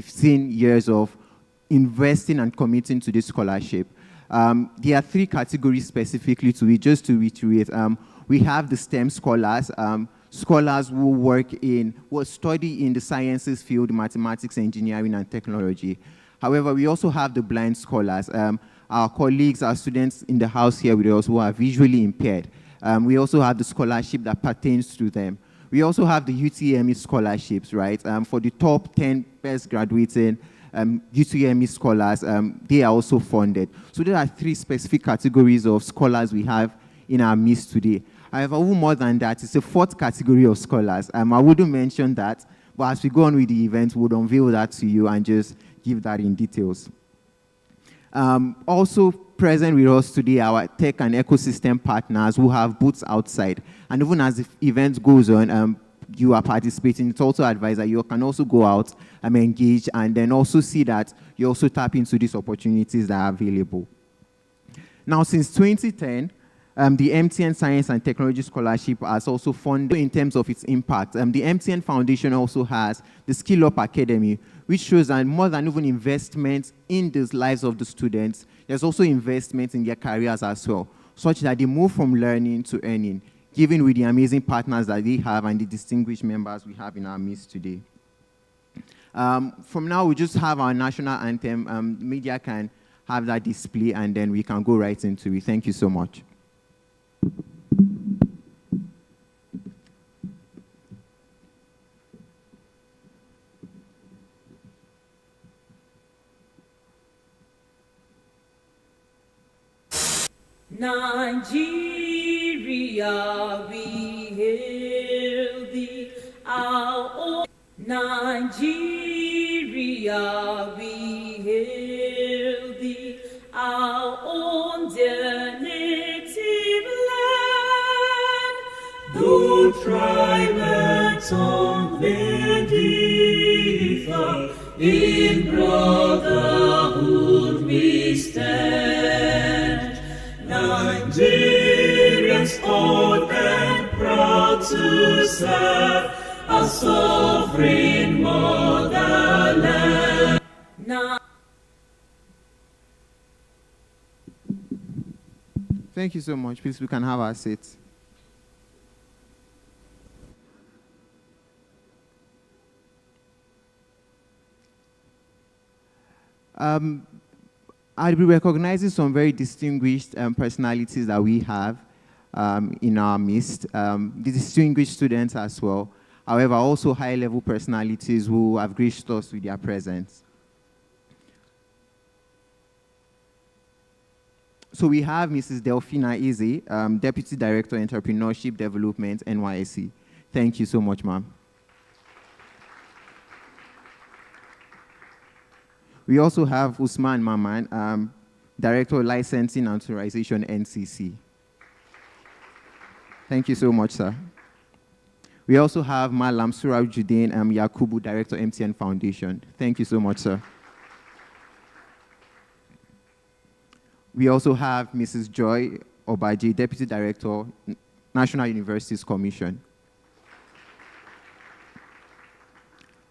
15 years of investing and committing to this scholarship. There are 3 categories specifically to it, just to reiterate. We have the STEM scholars, scholars who study in the sciences field, mathematics, engineering, and technology. However, we also have the blind scholars. Our colleagues, our students in the house here with us who are visually impaired. We also have the scholarship that pertains to them. We also have the UTME scholarships, right? For the top 10 best graduating UTME scholars, they are also funded. So there are 3 specific categories of scholars we have in our midst today. However, more than that, it's a 4th category of scholars. I wouldn't mention that, but as we go on with the event, we'll unveil that to you and just give that in details. Also present with us today, our tech and ecosystem partners who have booths outside. And even as the event goes on, you are participating, it's also advised that you can also go out and engage and then also see that you also tap into these opportunities that are available. Now, since 2010, the MTN Science and Technology Scholarship has also funded in terms of its impact. The MTN Foundation also has the Skill Up Academy, which shows that more than even investment in the lives of the students, there's also investment in their careers as well, such that they move from learning to earning, given with the amazing partners that they have and the distinguished members we have in our midst today. From now, we just have our national anthem. Media can have that display, and then we can go right into it. Thank you so much. Nigeria, we hail thee, our own. Nigeria, we hail thee, our own dear native land. Though tribe and tongue may differ, in brotherhood we stand. Nigerians old and proud to serve our sovereign motherland. Thank you so much. Please, we can have our seats. I'll be recognizing some very distinguished personalities that we have in our midst, the distinguished students as well. However, also high-level personalities who have graced us with their presence. So we have Mrs. Delphina Eze, Deputy Director, Entrepreneurship Development, NYSC. Thank you so much, ma'am. We also have Usman Maman, Director of Licensing and Authorization, NCC. Thank you so much, sir. We also have Malam Surajuddin Yakubu, Director, MTN Foundation. Thank you so much, sir. We also have Mrs. Joy Obaji, Deputy Director, National Universities Commission.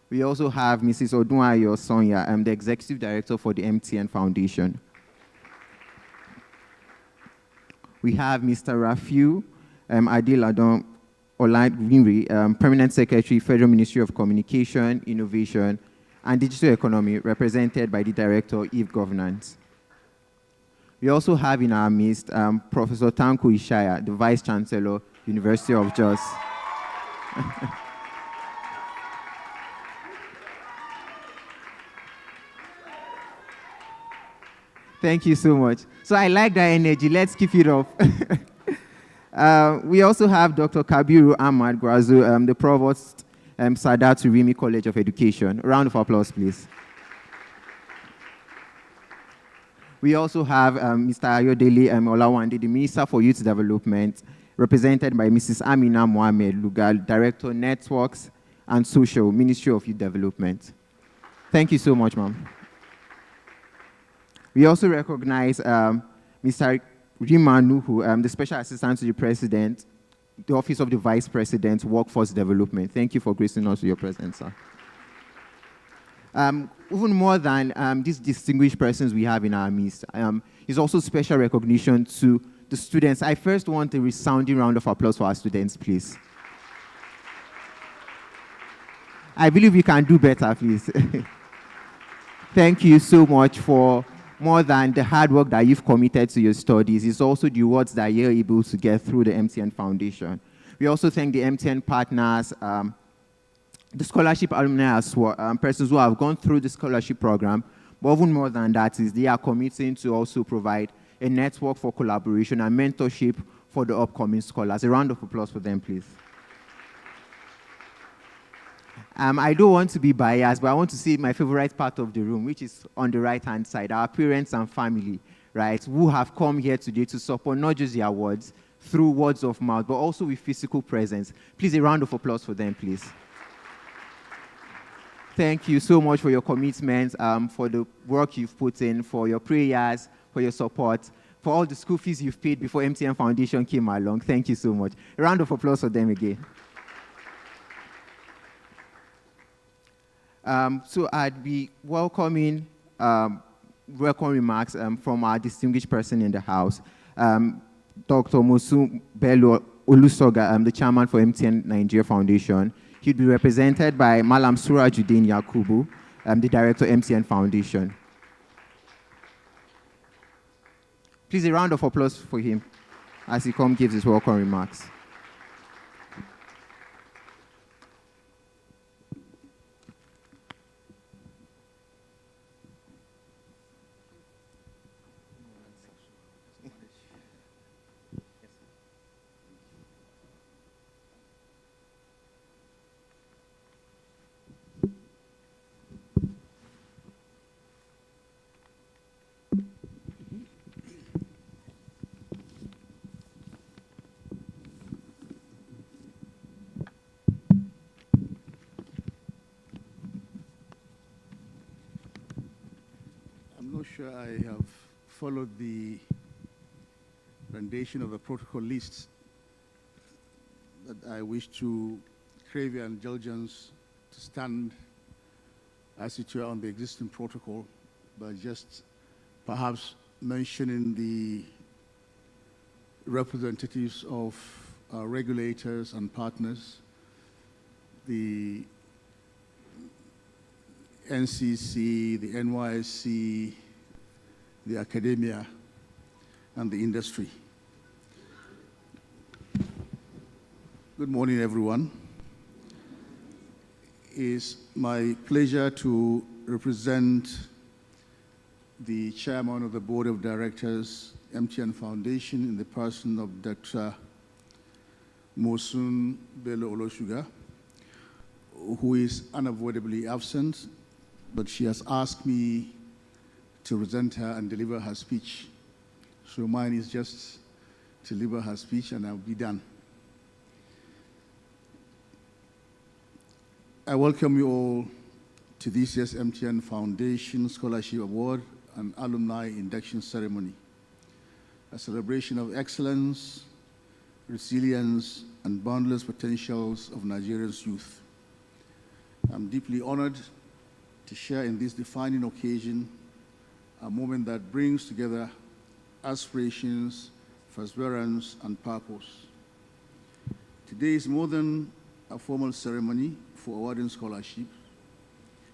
We also have Mrs. Odunayo Sonia, the Executive Director for the MTN Foundation. We have Mr. Rafiu Adiladon Olagunri, Permanent Secretary, Federal Ministry of Communication, Innovation, and Digital Economy, represented by the Director, E-Governance. We also have in our midst Professor Tanko Ishaya, the Vice Chancellor, University of Jos. Thank you so much. So I like that energy. Let's keep it up. We also have Dr. Kabiru Ahmad Grazu, the Provost, Sadat Rimi College of Education. A round of applause, please. We also have Mr. Ayodele Olawande, the Minister for Youth Development, represented by Mrs. Amina Mohamed Lugal, Director, Networks and Social, Ministry of Youth Development. Thank you so much, ma'am. We also recognize Mr. Rima Nuhu, the Special Assistant to the President, the Office of the Vice President, Workforce Development. Thank you for gracing us with your presence, sir. Even more than these distinguished persons we have in our midst, is also special recognition to the students. I first want a resounding round of applause for our students, please. I believe we can do better, please. Thank you so much for more than the hard work that you've committed to your studies. It's also the rewards that you're able to get through the MTN Foundation. We also thank the MTN partners, the scholarship alumni as well, persons who have gone through the scholarship program. But even more than that is they are committing to also provide a network for collaboration and mentorship for the upcoming scholars. A round of applause for them, please. I don't want to be biased, but I want to see my favorite part of the room, which is on the right-hand side, our parents and family, right, who have come here today to support not just the awards through words of mouth, but also with physical presence. Please, a round of applause for them, please. Thank you so much for your commitment, for the work you've put in, for your prayers, for your support, for all the school fees you've paid before MTN Foundation came along. Thank you so much. A round of applause for them again. So I'd be welcoming welcome remarks from our distinguished person in the house, Dr. Mosun Bello Olusoga, the chairman for MTN Nigeria Foundation. He'd be represented by Malam Surajuddin Yakubu, the director of MTN Foundation. Please, a round of applause for him as he gives his welcome remarks. Sure, I have followed the rendition of the protocol list, but I wish to crave your indulgence to stand as it were on the existing protocol, but just perhaps mentioning the representatives of our regulators and partners, the NCC, the NYSC, the academia, and the industry. Good morning, everyone. It's my pleasure to represent the chairman of the board of directors, MTN Foundation, in the person of Dr. Mosun Bello Olusoga, who is unavoidably absent, but she has asked me to present her and deliver her speech. So mine is just to deliver her speech and I'll be done. I welcome you all to this year's MTN Foundation Scholarship Award and Alumni Induction Ceremony, a celebration of excellence, resilience, and boundless potentials of Nigeria's youth. I'm deeply honored to share in this defining occasion a moment that brings together aspirations, perseverance, and purpose. Today is more than a formal ceremony for awarding scholarship.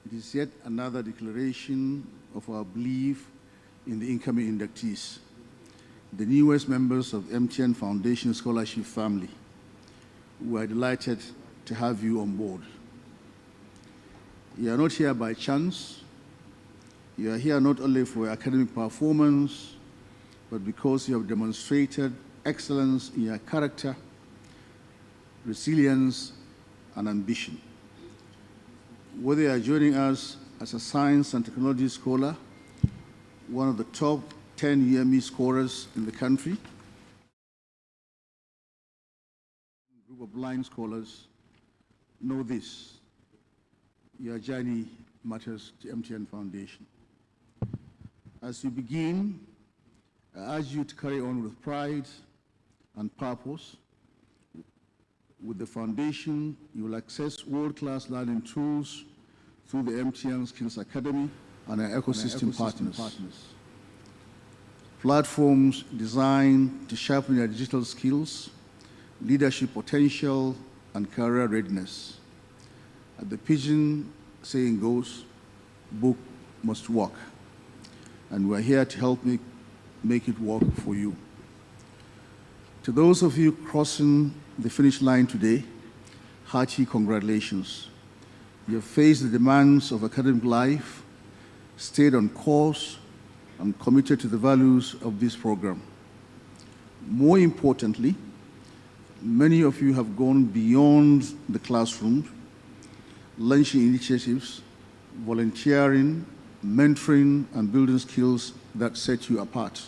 It is yet another declaration of our belief in the incoming inductees, the newest members of MTN Foundation Scholarship family. We are delighted to have you on board. You are not here by chance. You are here not only for your academic performance, but because you have demonstrated excellence in your character, resilience, and ambition. Whether you are joining us as a science and technology scholar, one of the top 10 UME scorers in the country, a group of blind scholars, know this: your journey matters to MTN Foundation. As you begin, I urge you to carry on with pride and purpose. With the foundation, you will access world-class learning tools through the MTN Skills Academy and our ecosystem partners. Platforms designed to sharpen their digital skills, leadership potential, and career readiness. As the pidgin saying goes, book must work. And we're here to help make it work for you. To those of you crossing the finish line today, hearty congratulations. You have faced the demands of academic life, stayed on course, and committed to the values of this program. More importantly, many of you have gone beyond the classroom, launching initiatives, volunteering, mentoring, and building skills that set you apart.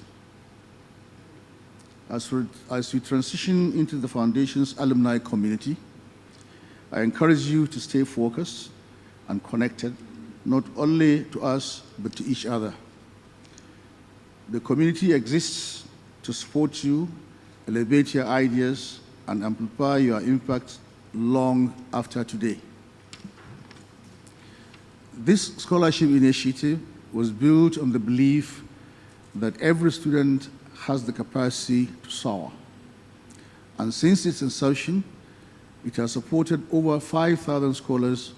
As we transition into the Foundation's alumni community, I encourage you to stay focused and connected, not only to us, but to each other. The community exists to support you, elevate your ideas, and amplify your impact long after today. This scholarship initiative was built on the belief that every student has the capacity to soar. And since its inception, it has supported over 5,000 scholars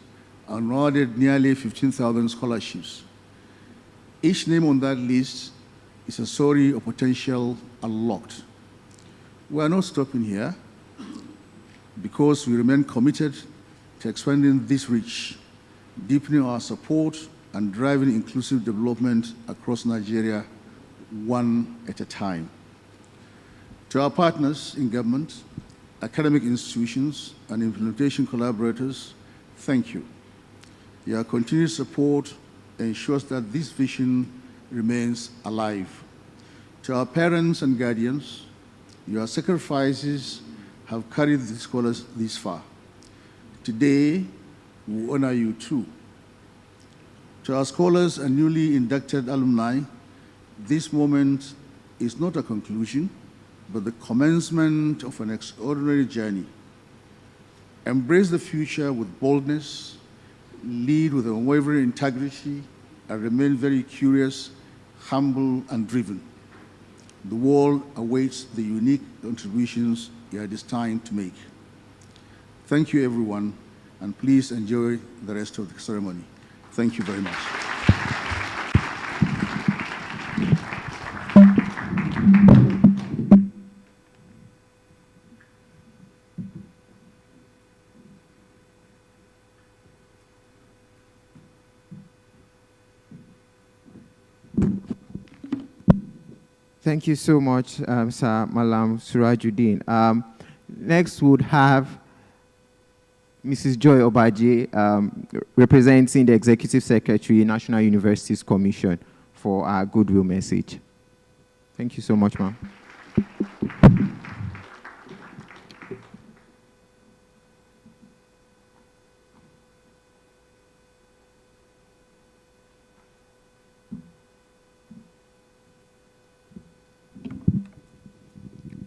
and awarded nearly 15,000 scholarships. Each name on that list is a story of potential unlocked. We are not stopping here because we remain committed to expanding this reach, deepening our support, and driving inclusive development across Nigeria one at a time. To our partners in government, academic institutions, and implementation collaborators, thank you. Your continued support ensures that this vision remains alive. To our parents and guardians, your sacrifices have carried the scholars this far. Today, we honor you too. To our scholars and newly inducted alumni, this moment is not a conclusion, but the commencement of an extraordinary journey. Embrace the future with boldness, lead with unwavering integrity, and remain very curious, humble, and driven. The world awaits the unique contributions you are destined to make. Thank you, everyone, and please enjoy the rest of the ceremony. Thank you very much. Thank you so much, Sir Malam Surajuddin. Next, we would have Mrs. Joy Obaje, representing the Executive Secretary, National Universities Commission, for our goodwill message. Thank you so much, ma'am.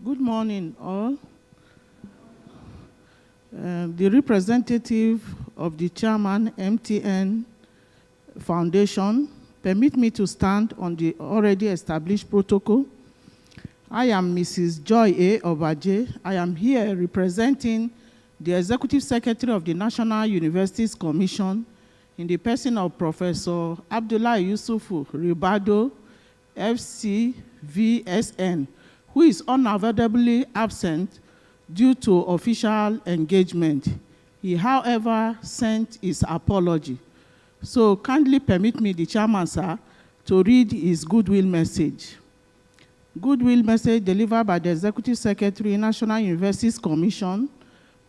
Good morning, all. The representative of the chairman, MTN Foundation, permit me to stand on the already established protocol. I am Mrs. Joy A. Obaje. I am here representing the Executive Secretary of the National Universities Commission in the person of Professor Abdullah Yusufu Ribado, FCVSN, who is unavoidably absent due to official engagement. He, however, sent his apology. So kindly permit me, the chairman, sir, to read his goodwill message. Goodwill message delivered by the Executive Secretary, National Universities Commission,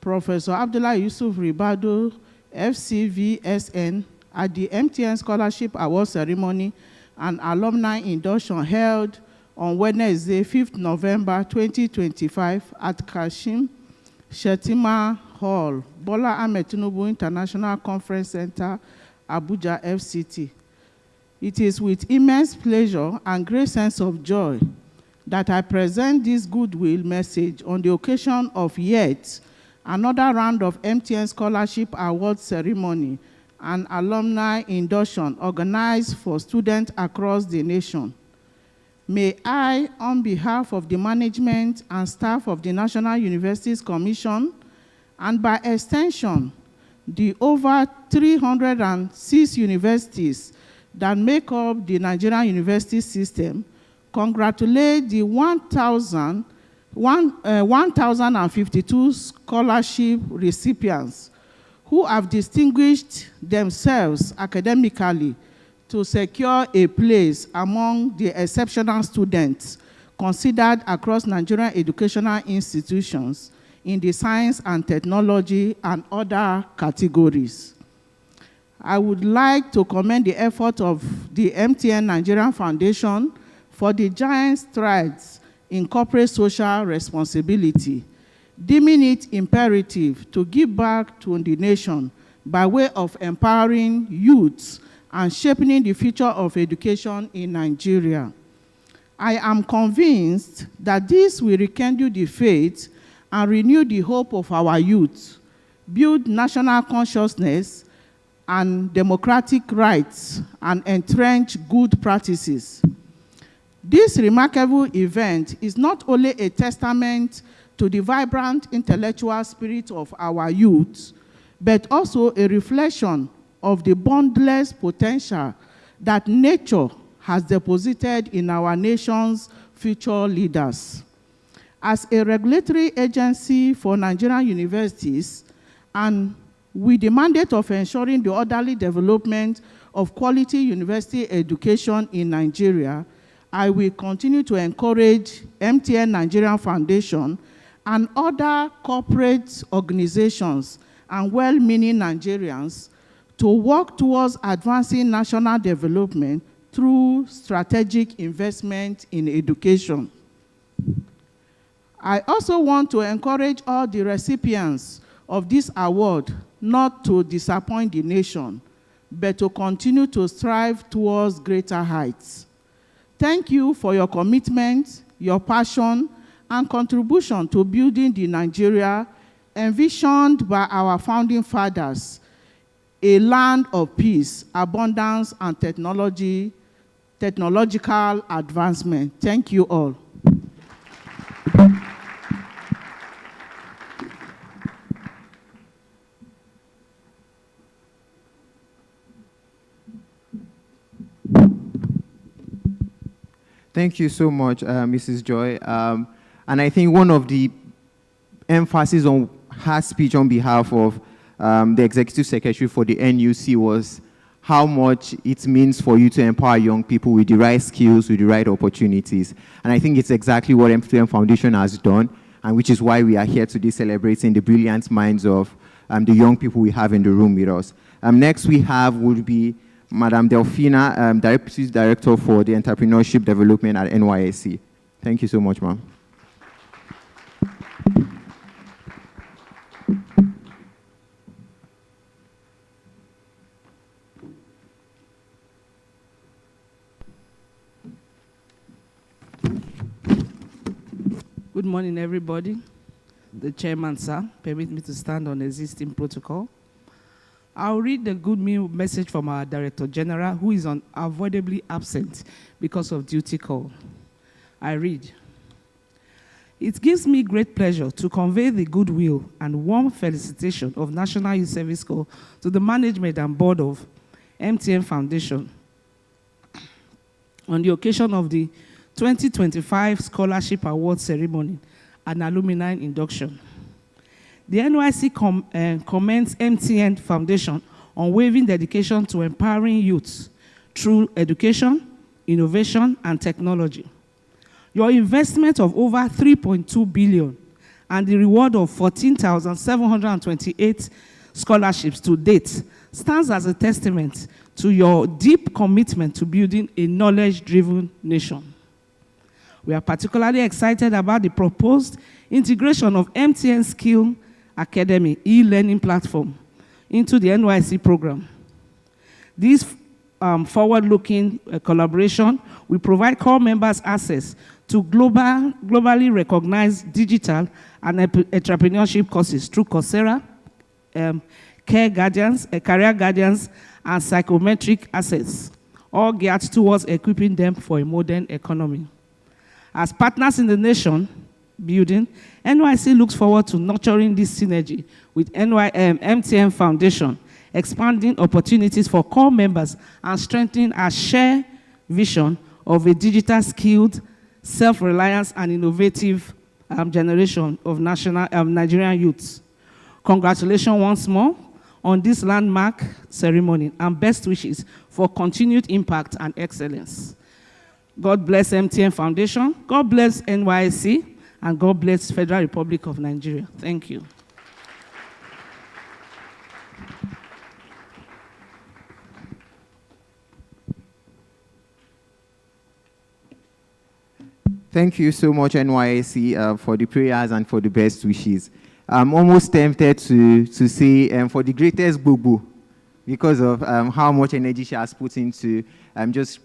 Professor Abdullah Yusuf Ribado, FCVSN, at the MTN Scholarship Awards ceremony and alumni induction held on Wednesday, 5th November 2025 at Kashim Shetima Hall, Bola Ahmed Tinubu International Conference Center, Abuja, FCT. It is with immense pleasure and great sense of joy that I present this goodwill message on the occasion of yet another round of MTN Scholarship Awards ceremony and alumni induction organized for students across the nation. May I, on behalf of the management and staff of the National Universities Commission, and by extension, the over 306 universities that make up the Nigerian university system, congratulate the 1,052 scholarship recipients who have distinguished themselves academically to secure a place among the exceptional students considered across Nigerian educational institutions in the science and technology and other categories. I would like to commend the effort of the MTN Nigerian Foundation for the giant strides in corporate social responsibility, deeming it imperative to give back to the nation by way of empowering youths and shaping the future of education in Nigeria. I am convinced that this will rekindle the faith and renew the hope of our youth, build national consciousness and democratic rights, and entrench good practices. This remarkable event is not only a testament to the vibrant intellectual spirit of our youth, but also a reflection of the boundless potential that nature has deposited in our nation's future leaders. As a regulatory agency for Nigerian universities, and with the mandate of ensuring the orderly development of quality university education in Nigeria, I will continue to encourage MTN Nigerian Foundation and other corporate organizations and well-meaning Nigerians to work towards advancing national development through strategic investment in education. I also want to encourage all the recipients of this award not to disappoint the nation, but to continue to strive towards greater heights. Thank you for your commitment, your passion, and contribution to building the Nigeria envisioned by our founding fathers, a land of peace, abundance, and technological advancement. Thank you all. Thank you so much, Mrs. Joy. And I think one of the emphasis on her speech on behalf of the Executive Secretary for the NUC was how much it means for you to empower young people with the right skills, with the right opportunities. And I think it's exactly what MTN Foundation has done, and which is why we are here today celebrating the brilliant minds of the young people we have in the room with us. Next we have would be Madam Delphina, Deputy Director for the Entrepreneurship Development at NYSC. Thank you so much, ma'am. Good morning, everybody. The chairman, sir, permit me to stand on existing protocol. I'll read the good message from our Director General, who is unavoidably absent because of duty call. I read. It gives me great pleasure to convey the goodwill and warm felicitation of National Youth Service Corps to the management and board of MTN Foundation on the occasion of the 2025 Scholarship Awards ceremony and alumni induction. The NYC commends MTN Foundation on waving dedication to empowering youths through education, innovation, and technology. Your investment of over 3.2 billion and the reward of 14,728 scholarships to date stands as a testament to your deep commitment to building a knowledge-driven nation. We are particularly excited about the proposed integration of MTN Skill Academy e-learning platform into the NYC program. This forward-looking collaboration will provide core members access to globally recognized digital and entrepreneurship courses through Coursera, career guardians, and psychometric assets, all geared towards equipping them for a modern economy. As partners in the nation building, NYC looks forward to nurturing this synergy with MTN Foundation, expanding opportunities for core members and strengthening our shared vision of a digital skilled, self-reliance and innovative generation of Nigerian youths. Congratulations once more on this landmark ceremony and best wishes for continued impact and excellence. God bless MTN Foundation, God bless NYSC, and God bless Federal Republic of Nigeria. Thank you. Thank you so much, NYSC, for the prayers and for the best wishes. I'm almost tempted to say for the greatest boo-boo, because of how much energy she has put into just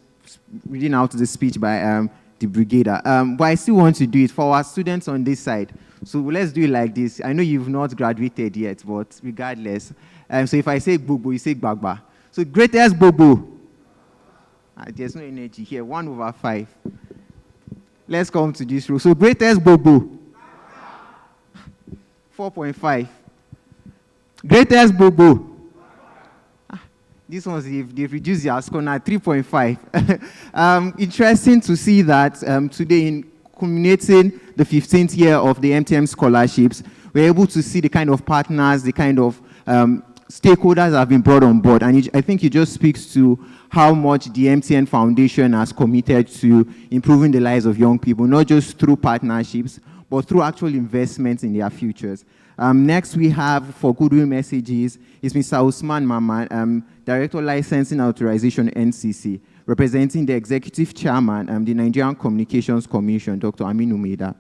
reading out the speech by the brigadier. But I still want to do it for our students on this side. So let's do it like this. I know you've not graduated yet, but regardless. So if I say boo-boo, you say gbagba. So greatest boo-boo. There's no energy here. 1/5. Let's come to this row. So greatest boo-boo. 4.5. Greatest boo-boo. This one's, they've reduced their score now, 3.5. Interesting to see that today, in culminating the 15th year of the MTN scholarships, we're able to see the kind of partners, the kind of stakeholders that have been brought on board. And I think it just speaks to how much the MTN Foundation has committed to improving the lives of young people, not just through partnerships, but through actual investments in their futures. Next, we have, for goodwill messages, is Mr. Usman Maman, Director Licensing Authorization, NCC, representing the Executive Chairman, the Nigerian Communications Commission, Dr. Aminu Maida.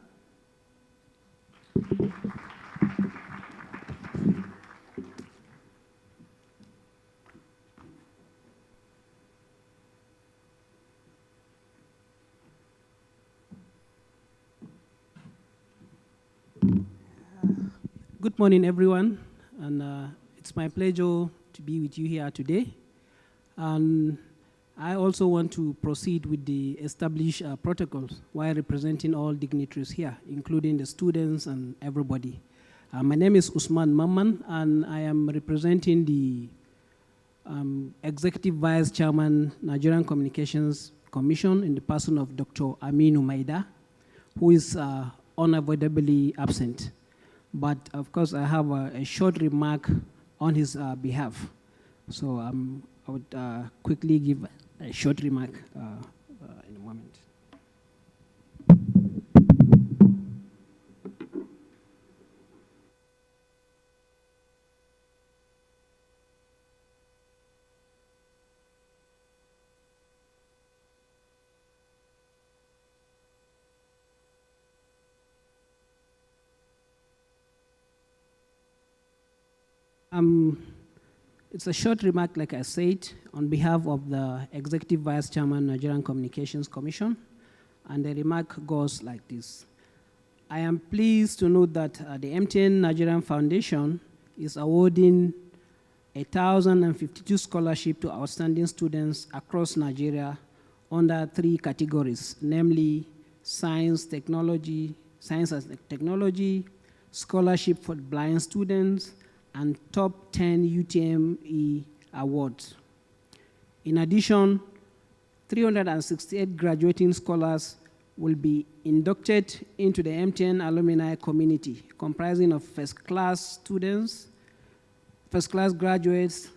Good morning, everyone, and it's my pleasure to be with you here today. And I also want to proceed with the established protocols while representing all dignitaries here, including the students and everybody. My name is Usman Mamman, and I am representing the Executive Vice Chairman, Nigerian Communications Commission, in the person of Dr. Aminu Maida, who is unavoidably absent. But of course, I have a short remark on his behalf. So I would quickly give a short remark in a moment. It's a short remark, like I said, on behalf of the Executive Vice Chairman, Nigerian Communications Commission, and the remark goes like this. I am pleased to note that the MTN Nigerian Foundation is awarding 1,052 scholarships to outstanding students across Nigeria under 3 categories, namely science and technology, scholarship for blind students, and top 10 UTME awards. In addition, 368 graduating scholars will be inducted into the MTN alumni community, comprising of first-class students, first-class graduates,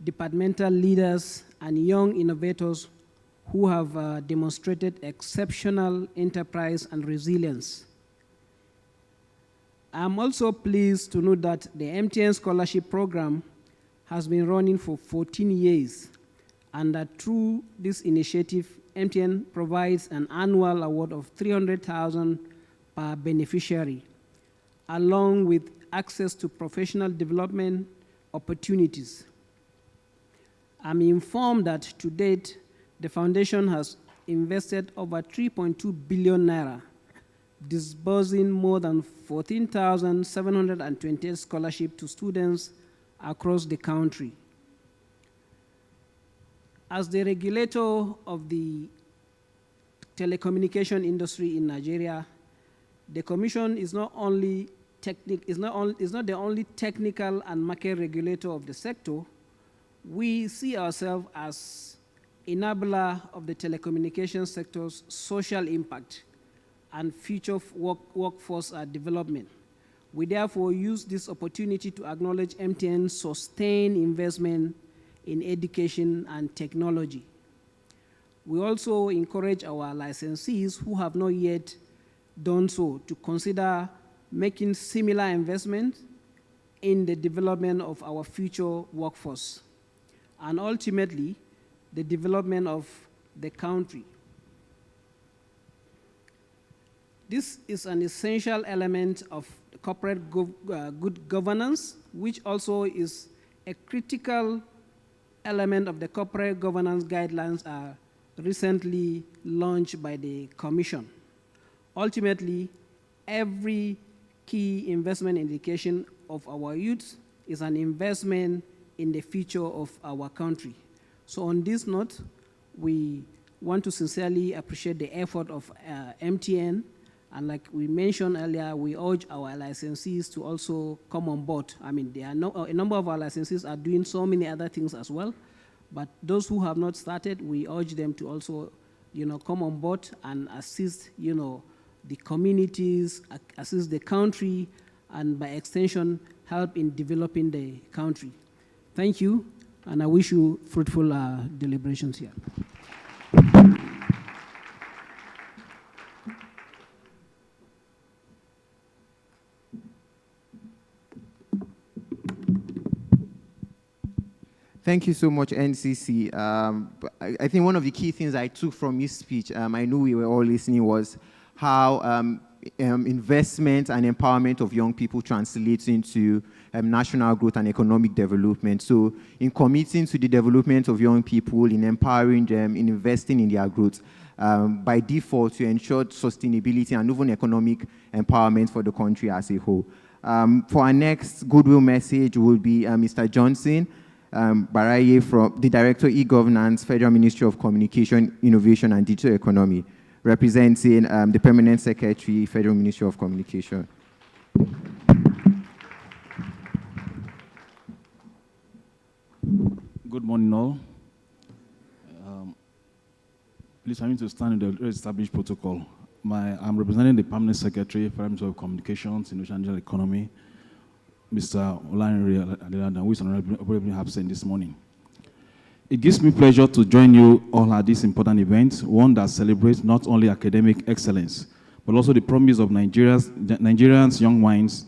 departmental leaders, and young innovators who have demonstrated exceptional enterprise and resilience. I'm also pleased to note that the MTN Scholarship Program has been running for 14 years, and that through this initiative, MTN provides an annual award of 300,000 per beneficiary, along with access to professional development opportunities. I'm informed that to date, the foundation has invested over 3.2 billion naira, disbursing more than 14,728 scholarships to students across the country. As the regulator of the telecommunication industry in Nigeria, the Commission is not the only technical and market regulator of the sector. We see ourselves as enabler of the telecommunications sector's social impact and future workforce development. We therefore use this opportunity to acknowledge MTN's sustained investment in education and technology. We also encourage our licensees who have not yet done so to consider making similar investments in the development of our future workforce and ultimately the development of the country. This is an essential element of corporate good governance, which also is a critical element of the corporate governance guidelines recently launched by the Commission. Ultimately, every key investment indication of our youth is an investment in the future of our country. So on this note, we want to sincerely appreciate the effort of MTN, and like we mentioned earlier, we urge our licensees to also come on board. I mean, there are a number of our licensees are doing so many other things as well, but those who have not started, we urge them to also, come on board and assist, the communities, assist the country, and by extension, help in developing the country. Thank you, and I wish you fruitful deliberations here. Thank you so much, NCC. I think one of the key things I took from his speech, I knew we were all listening, was how investment and empowerment of young people translates into national growth and economic development. So in committing to the development of young people, in empowering them, in investing in their growth, by default to ensure sustainability and even economic empowerment for the country as a whole. For our next goodwill message will be Mr. Johnson Baraye, from the Director E-Governance, Federal Ministry of Communication, Innovation and Digital Economy, representing the Permanent Secretary, Federal Ministry of Communication. Good morning, all. Please allow me to stand in the established protocol. I'm representing the Permanent Secretary, Federal Ministry of Communications, Innovation and Digital Economy, Mr. Olanre Adelada, who is honorably absent this morning. It gives me pleasure to join you all at this important event, one that celebrates not only academic excellence, but also the promise of Nigerians' young minds.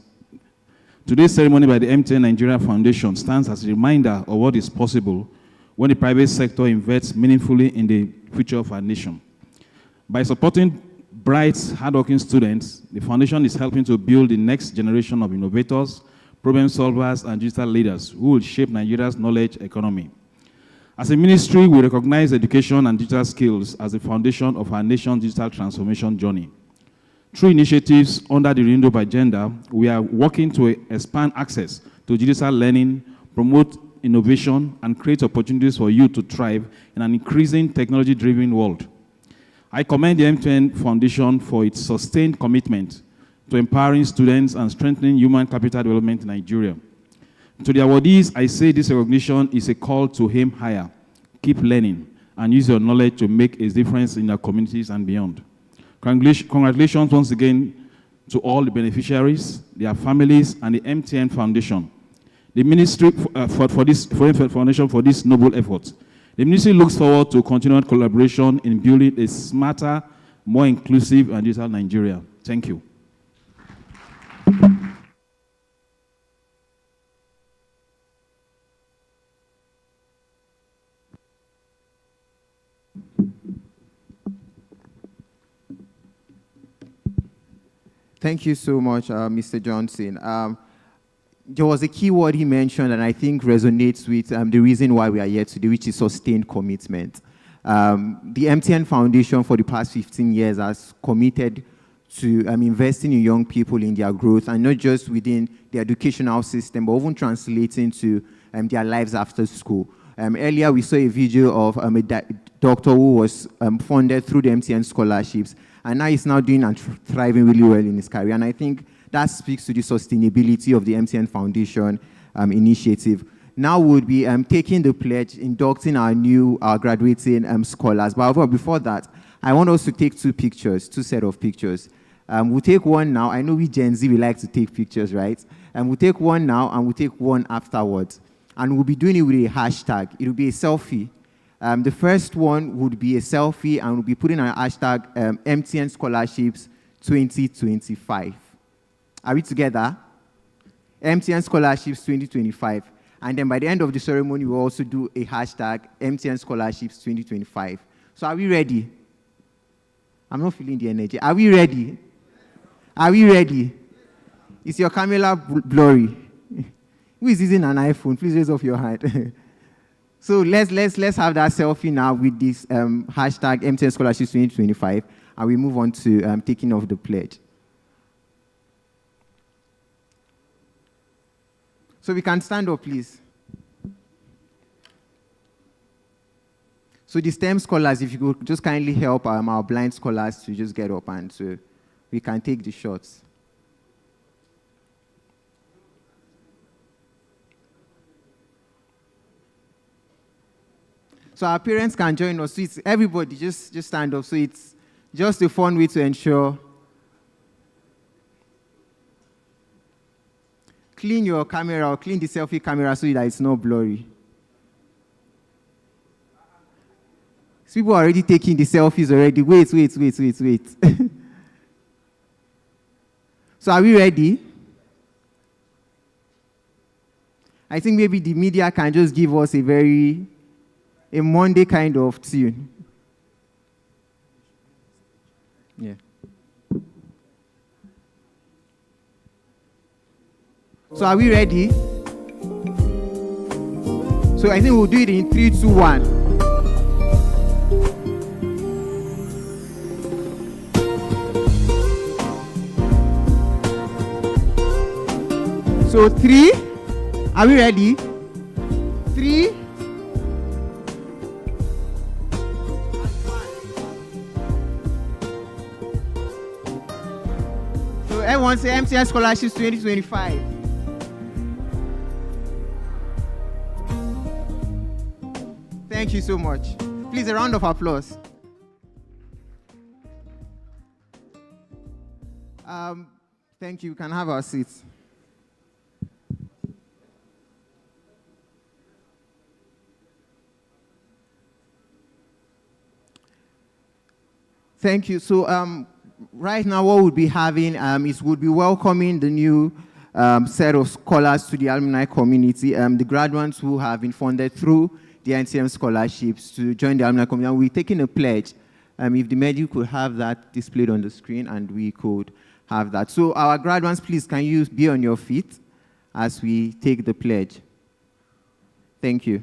Today's ceremony by the MTN Nigeria Foundation stands as a reminder of what is possible when the private sector invests meaningfully in the future of our nation. By supporting bright, hardworking students, the foundation is helping to build the next generation of innovators, problem solvers, and digital leaders who will shape Nigeria's knowledge economy. As a ministry, we recognize education and digital skills as the foundation of our nation's digital transformation journey. Through initiatives under the Renewed Agenda, we are working to expand access to digital learning, promote innovation, and create opportunities for youth to thrive in an increasing technology-driven world. I commend the MTN Foundation for its sustained commitment to empowering students and strengthening human capital development in Nigeria. To the awardees, I say this recognition is a call to aim higher, keep learning, and use your knowledge to make a difference in our communities and beyond. Congratulations once again to all the beneficiaries, their families, and the MTN Foundation. The Ministry for this Foundation for this noble effort. The Ministry looks forward to continued collaboration in building a smarter, more inclusive and digital Nigeria. Thank you. Thank you so much, Mr. Johnson. There was a key word he mentioned, and I think resonates with the reason why we are here today, which is sustained commitment. The MTN Foundation for the past 15 years has committed to investing in young people in their growth, and not just within the educational system, but even translating to their lives after school. Earlier, we saw a video of a doctor who was funded through the MTN scholarships, and now he's now doing and thriving really well in his career. And I think that speaks to the sustainability of the MTN Foundation initiative. Now we'll be taking the pledge, inducting our graduating scholars. But however, before that, I want us to take two set of pictures. We'll take one now. I know we Gen Z, we like to take pictures, right? We'll take one now, and we'll take one afterwards. And we'll be doing it with a hashtag. It will be a selfie. The first one would be a selfie, and we'll be putting our hashtag MTN Scholarships 2025. Are we together? MTN Scholarships 2025. And then by the end of the ceremony, we'll also do a hashtag MTN Scholarships 2025. So are we ready? I'm not feeling the energy. Are we ready? Are we ready? Is your camera blurry? Who is using an iPhone? Please raise up your hand. So let's have that selfie now with this hashtag MTN Scholarships 2025, and we move on to taking off the pledge. So we can stand up, please. So the STEM scholars, if you could just kindly help our blind scholars to just get up, and so we can take the shots. So our parents can join us. So it's everybody, just stand up. So it's just a fun way to ensure. Clean your camera, or clean the selfie camera so that it's not blurry. So people are already taking the selfies already. Wait. So are we ready? I think maybe the media can just give us a Monday kind of tune. Yeah. So are we ready? So I think we'll do it in 3, 2, 1. So 3. Are we ready? 3. So everyone say MTN Scholarships 2025. Thank you so much. Please, a round of applause. Thank you. We can have our seats. Thank you. So right now what we'll be having is we'll be welcoming the new set of scholars to the alumni community, the graduates who have been funded through the MTN scholarships to join the alumni community. And we're taking a pledge. If the media could have that displayed on the screen, and we could have that. So our graduates, please, can you be on your feet as we take the pledge? Thank you.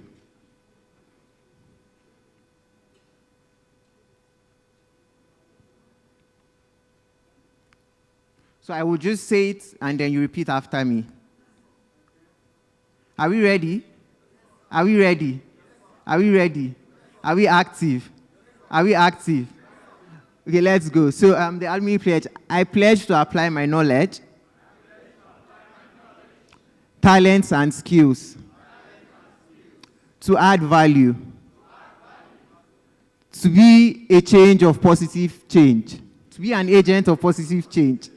So I will just say it, and then you repeat after me. Are we ready? Are we ready? Are we ready? Are we active? Are we active? Okay, let's go. So the alumni pledge. I pledge to apply my knowledge, talents and skills to add value, to be a change of positive change, to be an agent of positive change.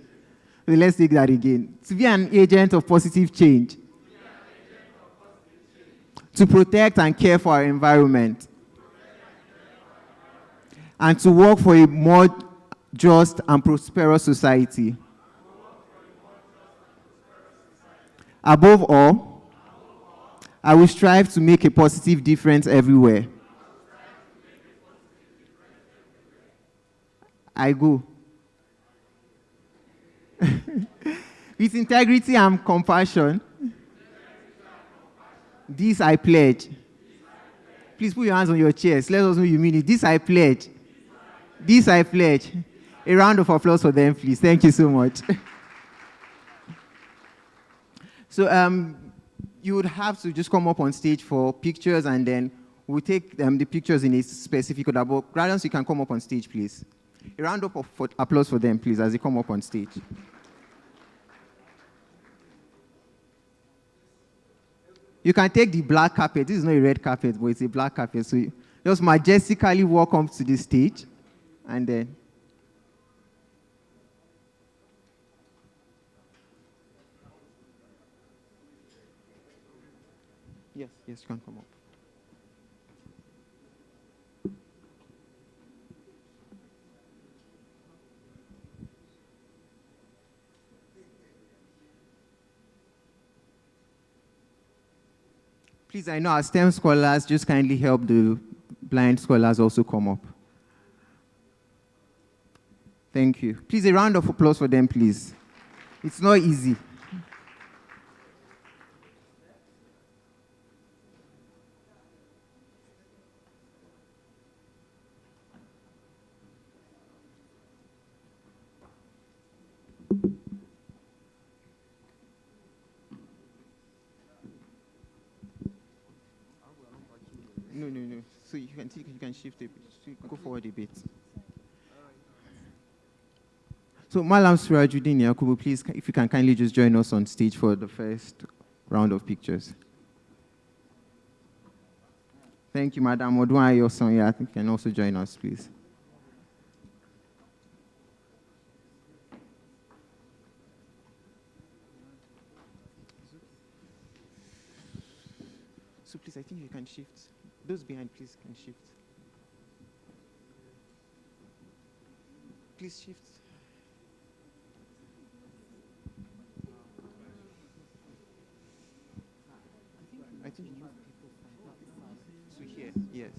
Okay, let's take that again. To be an agent of positive change, to protect and care for our environment, and to work for a more just and prosperous society. Above all, I will strive to make a positive difference everywhere. I go. With integrity and compassion, this I pledge. Please put your hands on your chest. Let us know you mean it. This I pledge. This I pledge. A round of applause for them, please. Thank you so much. So you would have to just come up on stage for pictures, and then we'll take the pictures in a specific order. But graduates, you can come up on stage, please. A round of applause for them, please, as they come up on stage. You can take the black carpet. This is not a red carpet, but it's a black carpet. So you just majestically walk up to the stage, and then... Yes, you can come up. Please, I know our STEM scholars, just kindly help the blind scholars also come up. Thank you. Please, a round of applause for them, please. It's not easy. No. So you can shift a bit. So you can go forward a bit. So Malam Surajuddin Yakubu, please, if you can kindly just join us on stage for the first round of pictures. Thank you, Madam Odwan Ayoson. I think you can also join us, please. So please, I think you can shift. Those behind, please, can shift. Please shift. I think you move people. So here, yes.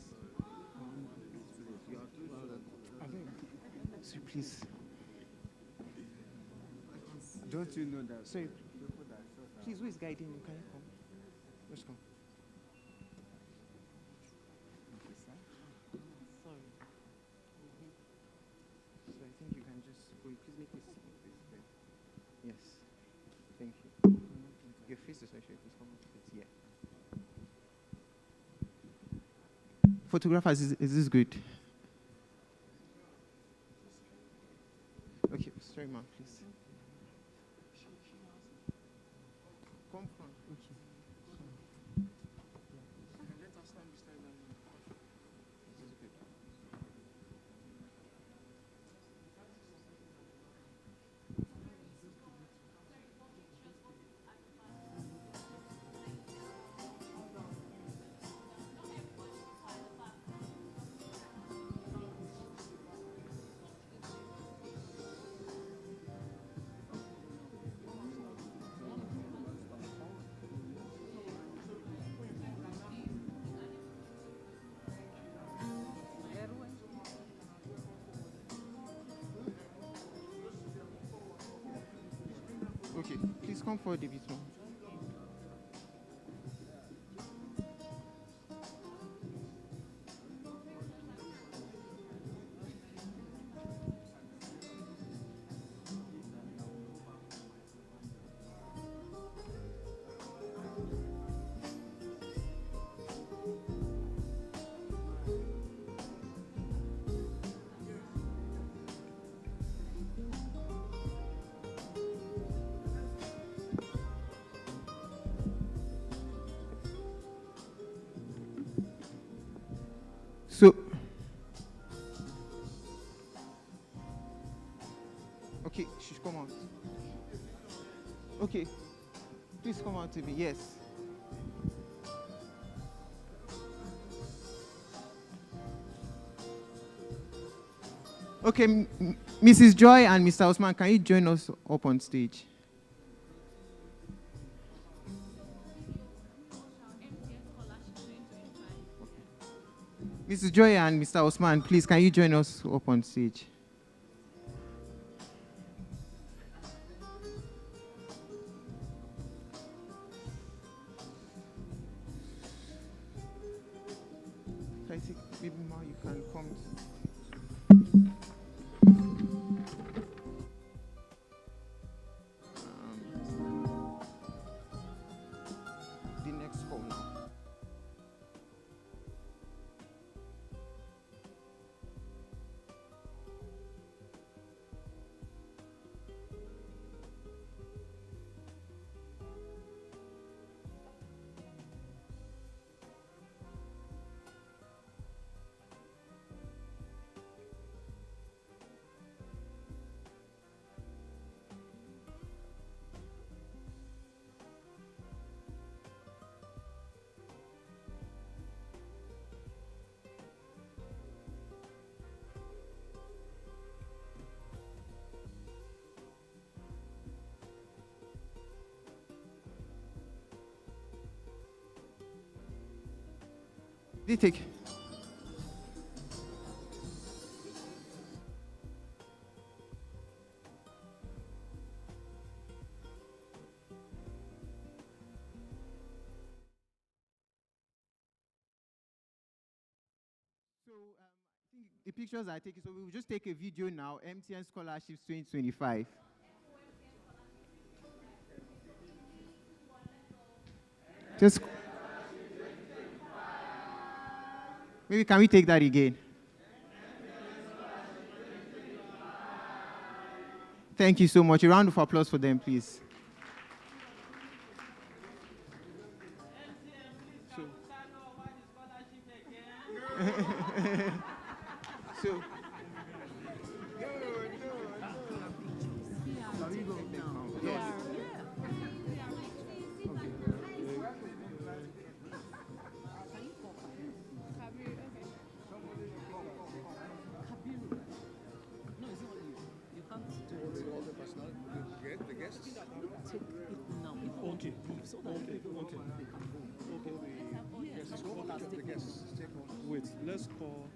So please. Don't you know that? So please, who is guiding you? Can you come? Let's come. Yes. Thank you. Your face is actually, please come up. Yeah. Photographers, is this good? Okay, sorry, ma'am, please. Come from. Okay. Let us stand beside them. This is good. Okay, please come forward a bit more. So, okay, she's come out. Okay, please come out to me. Yes. Okay, Mrs. Joy and Mr. Osman, can you join us up on stage? Mrs. Joy and Mr. Osman, please, can you join us up on stage? I think maybe now you can come. They take. I think the pictures are taken, so we will just take a video now. MTN Scholarships 2025. Just maybe can we take that again? Thank you so much. A round of applause for them, please. So, Wait, let's call.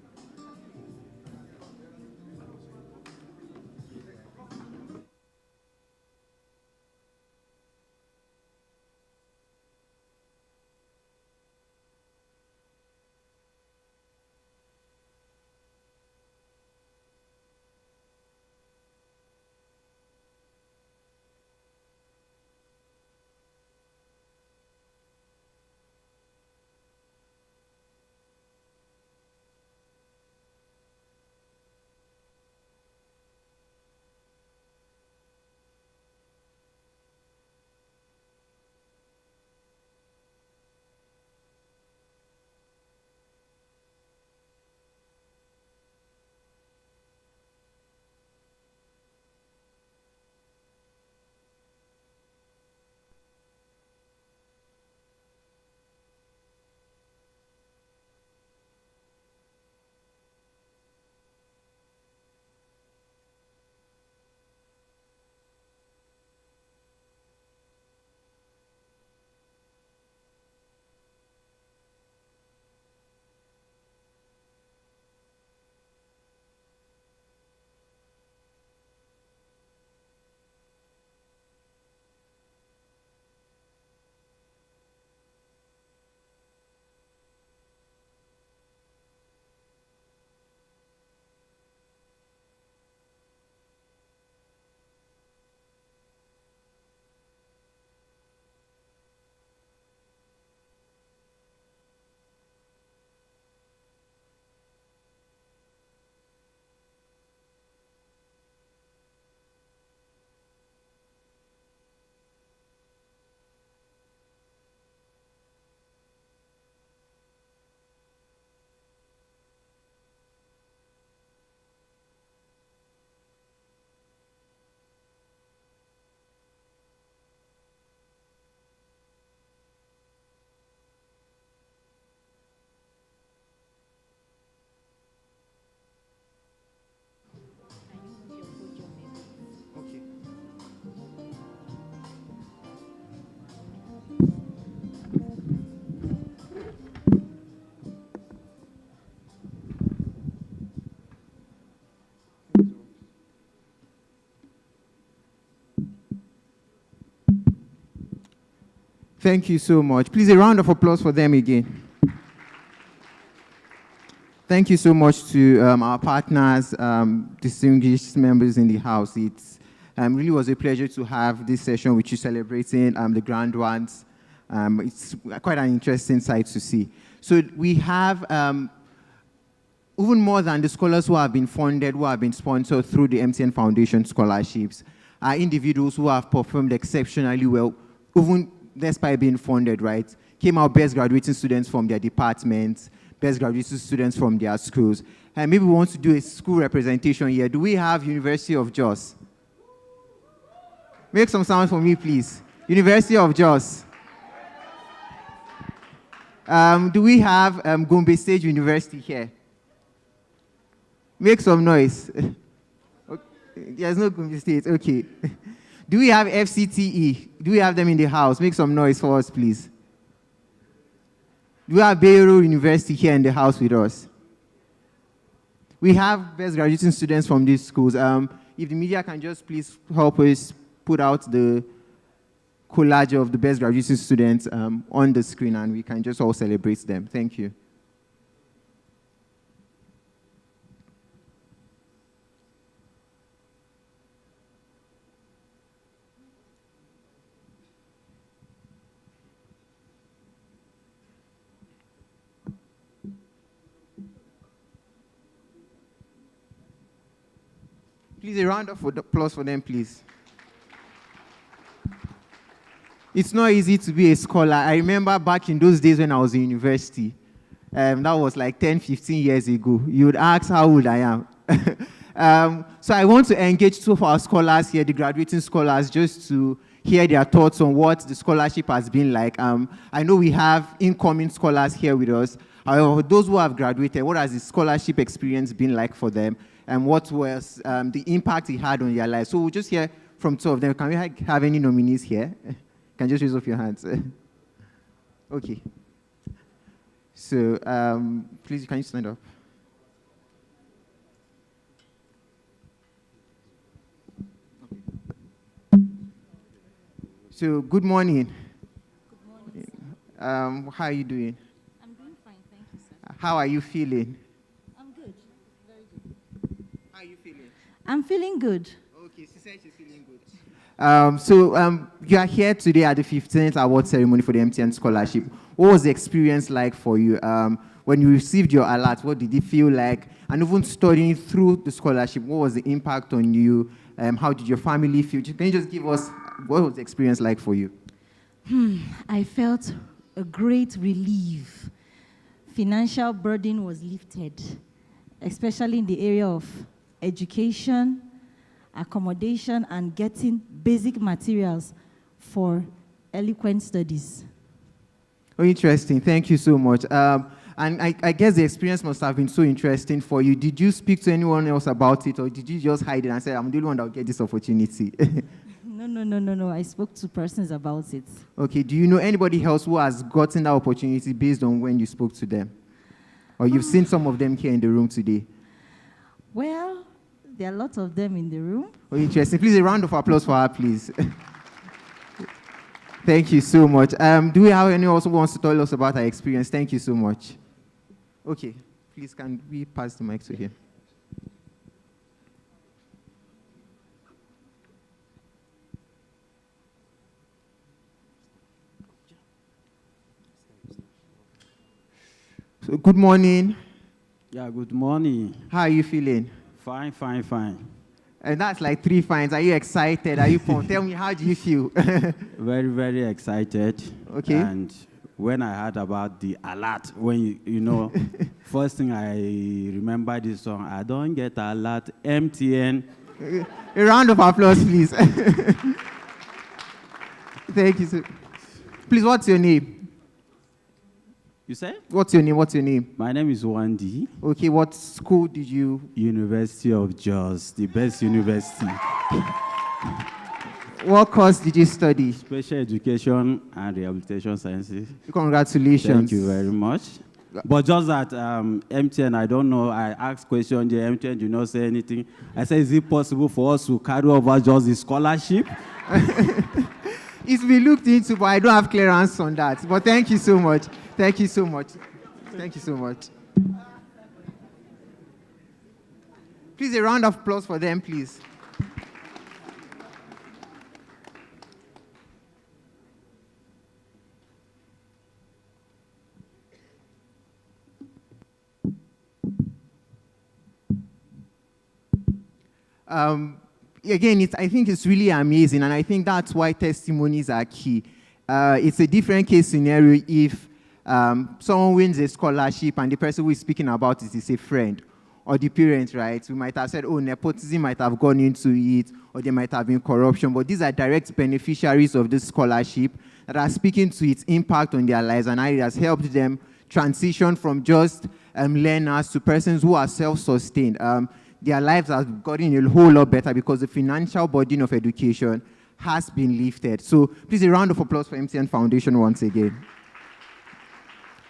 thank you so much. Please, a round of applause for them again. Thank you so much to our partners, distinguished members in the house. It really was a pleasure to have this session with you celebrating the grand ones. It's quite an interesting sight to see. So we have even more than the scholars who have been funded, who have been sponsored through the MTN Foundation scholarships, are individuals who have performed exceptionally well, even despite being funded, right? Came out best graduating students from their departments, best graduating students from their schools. And maybe we want to do a school representation here. Do we have University of Jos? Make some sound for me, please. University of Jos. Do we have Gombe State University here? Make some noise. Okay. There's no Gombe State, okay. Do we have FCTE? Do we have them in the house? Make some noise for us, please. Do we have Bayero University here in the house with us? We have best graduating students from these schools. If the media can just please help us put out the collage of the best graduating students on the screen, and we can just all celebrate them. Thank you. Please, a round of applause for them, please. It's not easy to be a scholar. I remember back in those days when I was in university, that was like 10, 15 years ago. You would ask how old I am. So I want to engage two of our scholars here, the graduating scholars, just to hear their thoughts on what the scholarship has been like. I know we have incoming scholars here with us. However, those who have graduated, what has the scholarship experience been like for them? And what was the impact it had on their lives? So we'll just hear from two of them. Can we have any nominees here? Can you just raise up your hands? Okay. So please, can you stand up? So good morning. Good morning. How are you doing? I'm doing fine, thank you, sir. How are you feeling? I'm good, very good. How are you feeling? I'm feeling good. Okay, she said she's feeling good. So you are here today at the 15th award ceremony for the MTN Scholarship. What was the experience like for you? When you received your alert, what did it feel like? And even studying through the scholarship, what was the impact on you? How did your family feel? Can you just give us, what was the experience like for you? I felt a great relief. Financial burden was lifted, especially in the area of education, accommodation, and getting basic materials for eloquent studies. Oh, interesting. Thank you so much. And I guess the experience must have been so interesting for you. Did you speak to anyone else about it, or did you just hide it and say, I'm the only one that will get this opportunity? No. I spoke to persons about it. Okay. Do you know anybody else who has gotten that opportunity based on when you spoke to them? Or you've seen some of them here in the room today? Well, there are lots of them in the room. Oh, interesting. Please, a round of applause for her, please. Thank you so much. Do we have anyone else who wants to tell us about our experience? Thank you so much. Okay. Please, can we pass the mic to him? So, good morning. Yeah, good morning. How are you feeling? Fine. And that's like 3 fines. Are you excited? Are you pumped? Tell me, how do you feel? Very, very excited. Okay. And when I heard about the alert, when you know, first thing I remember this song, I don't get alert, MTN. A round of applause, please. Thank you, sir. Please, what's your name? You say? What's your name? My name is Wandi. Okay, what school did you? University of Jos, the best university. What course did you study? Special Education and Rehabilitation Sciences. Congratulations. Thank you very much. But just that MTN, I don't know, I asked question, the MTN did not say anything. I said, is it possible for us to carry over just the scholarship? It's been looked into, but I don't have clearance on that. But thank you so much. Thank you so much. Thank you so much. Please, a round of applause for them, please. Again, I think it's really amazing, and I think that's why testimonies are key. It's a different case scenario if someone wins a scholarship and the person who is speaking about it is a friend or the parents, right? We might have said, oh, nepotism might have gone into it, or there might have been corruption, but these are direct beneficiaries of this scholarship that are speaking to its impact on their lives, and it has helped them transition from just learners to persons who are self-sustained. Their lives have gotten a whole lot better because the financial burden of education has been lifted. So please, a round of applause for MTN Foundation once again.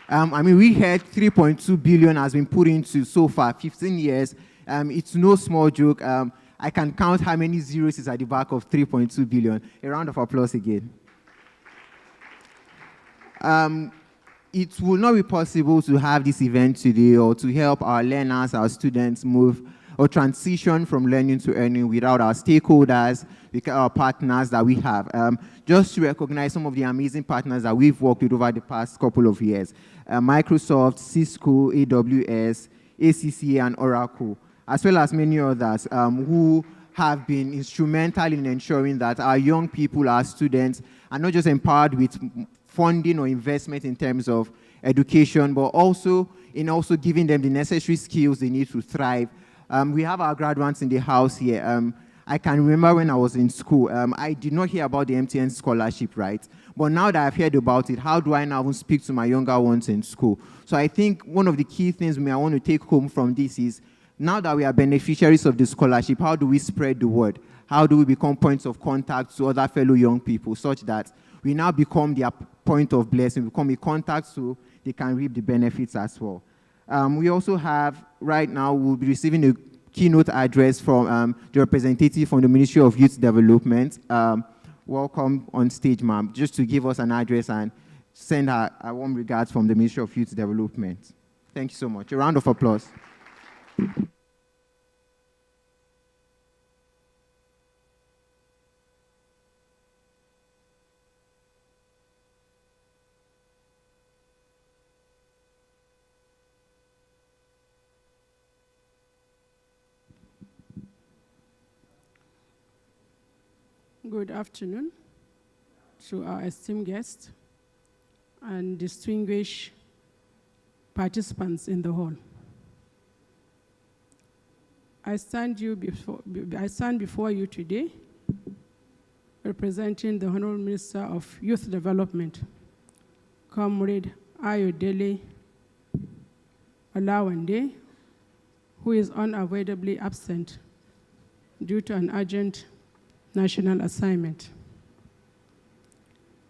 We heard 3.2 billion has been put into so far, 15 years. It's no small joke. I can count how many zeros is at the back of 3.2 billion. A round of applause again. It will not be possible to have this event today or to help our learners, our students move or transition from learning to earning without our stakeholders, with our partners that we have. Just to recognize some of the amazing partners that we've worked with over the past couple of years. Microsoft, Cisco, AWS, ACCA, and Oracle, as well as many others who have been instrumental in ensuring that our young people, our students, are not just empowered with funding or investment in terms of education, but also in giving them the necessary skills they need to thrive. We have our graduates in the house here. I can remember when I was in school, I did not hear about the MTN Scholarship, right? But now that I've heard about it, how do I now speak to my younger ones in school? So I think one of the key things I want to take home from this is, now that we are beneficiaries of the scholarship, how do we spread the word? How do we become points of contact to other fellow young people such that we now become their point of blessing, become a contact so they can reap the benefits as well. We also have, right now, we'll be receiving a keynote address from the representative from the Ministry of Youth Development. Welcome on stage, ma'am, just to give us an address and send her a warm regards from the Ministry of Youth Development. Thank you so much. A round of applause. Good afternoon to our esteemed guests and distinguished participants in the hall. I stand before you today representing the Honorable Minister of Youth Development, Comrade Ayodele Olawande, who is unavoidably absent due to an urgent national assignment.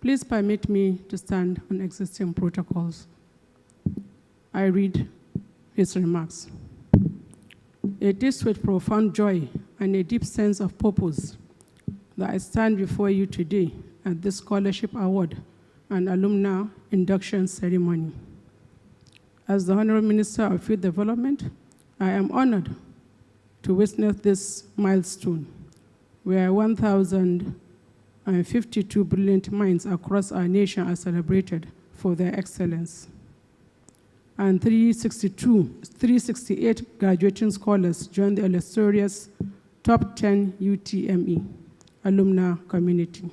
Please permit me to stand on existing protocols. I read his remarks. It is with profound joy and a deep sense of purpose that I stand before you today at this Scholarship Award and Alumni Induction Ceremony. As the Honorable Minister of Youth Development, I am honored to witness this milestone, where 1,052 brilliant minds across our nation are celebrated for their excellence. And 368 graduating scholars joined the illustrious top 10 UTME alumni community.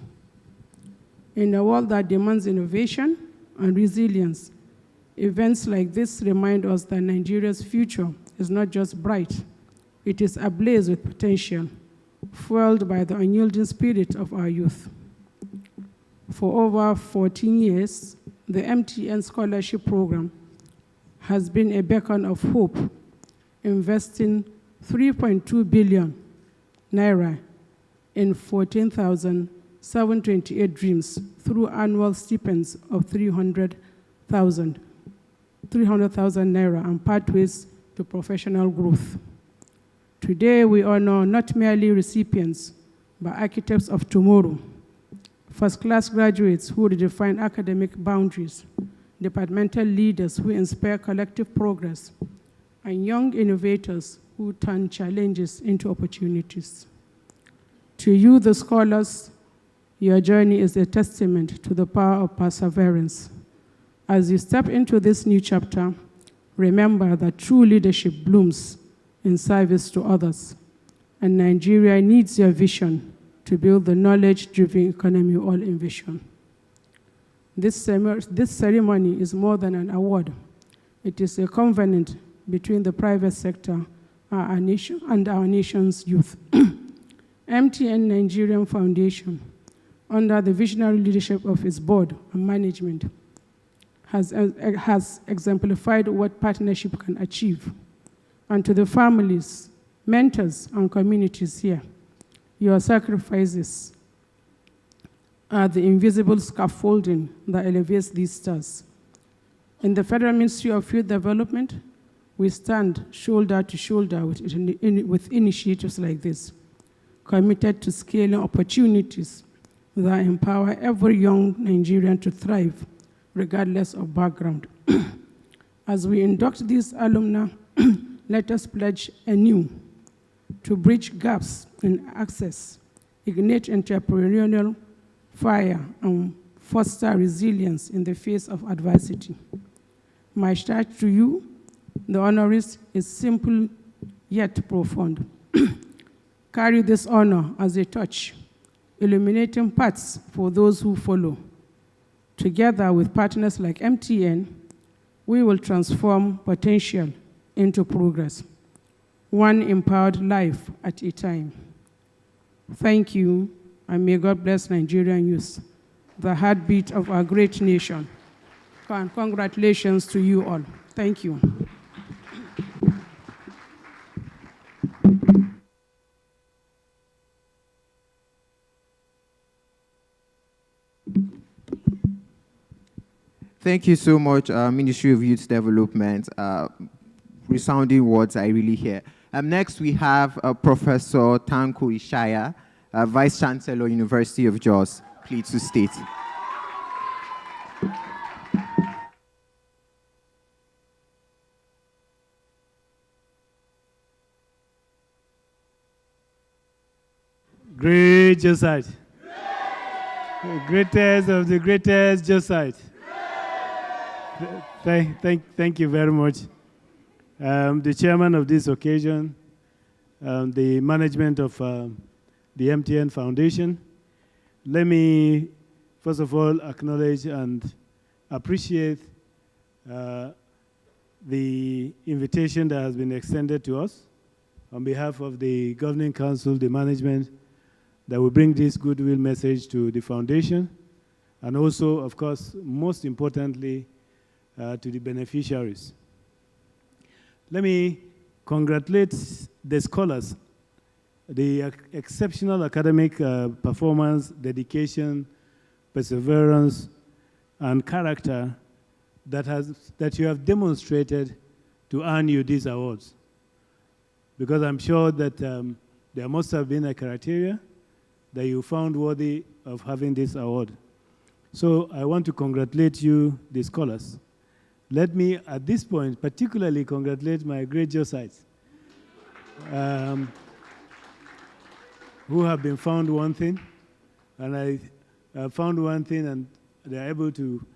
In a world that demands innovation and resilience, events like this remind us that Nigeria's future is not just bright, it is ablaze with potential, fueled by the unyielding spirit of our youth. For over 14 years, the MTN Scholarship Program has been a beacon of hope, investing 3.2 billion naira in 14,728 dreams through annual stipends of 300,000 naira and pathways to professional growth. Today, we honor not merely recipients, but architects of tomorrow, first-class graduates who redefine academic boundaries, departmental leaders who inspire collective progress, and young innovators who turn challenges into opportunities. To you, the scholars, your journey is a testament to the power of perseverance. As you step into this new chapter, remember that true leadership blooms in service to others, and Nigeria needs your vision to build the knowledge-driven economy we all envision. This ceremony is more than an award. It is a covenant between the private sector our nation, and our nation's youth. MTN Nigerian Foundation, under the visionary leadership of its board and management, has exemplified what partnership can achieve. And to the families, mentors, and communities here, your sacrifices are the invisible scaffolding that elevates these stars. In the Federal Ministry of Youth Development, we stand shoulder to shoulder with initiatives like this, committed to scaling opportunities that empower every young Nigerian to thrive, regardless of background. As we induct these alumni, let us pledge anew to bridge gaps in access, ignite entrepreneurial fire, and foster resilience in the face of adversity. My charge to you, the honorees, is simple yet profound. Carry this honor as a torch, illuminating paths for those who follow. Together with partners like MTN, we will transform potential into progress, one empowered life at a time. Thank you, and may God bless Nigerian youth, the heartbeat of our great nation. And congratulations to you all. Thank you. Thank you so much, Ministry of Youth Development. Resounding words I really hear. Next, we have Professor Tanko Ishaya, Vice Chancellor, University of Jos. Please to state. Great Josite. Greatest of the greatest Josite. Thank you very much. The chairman of this occasion, the management of the MTN Foundation. Let me, first of all, acknowledge and appreciate the invitation that has been extended to us on behalf of the Governing Council, the management, that will bring this goodwill message to the foundation, and also, of course, most importantly, to the beneficiaries. Let me congratulate the scholars, the exceptional academic performance, dedication, perseverance, and character that you have demonstrated to earn you these awards. Because I'm sure that there must have been a criteria that you found worthy of having this award. So I want to congratulate you, the scholars. Let me, at this point, particularly congratulate my great Josites, who have been found one thing, and I found one thing, and they're able to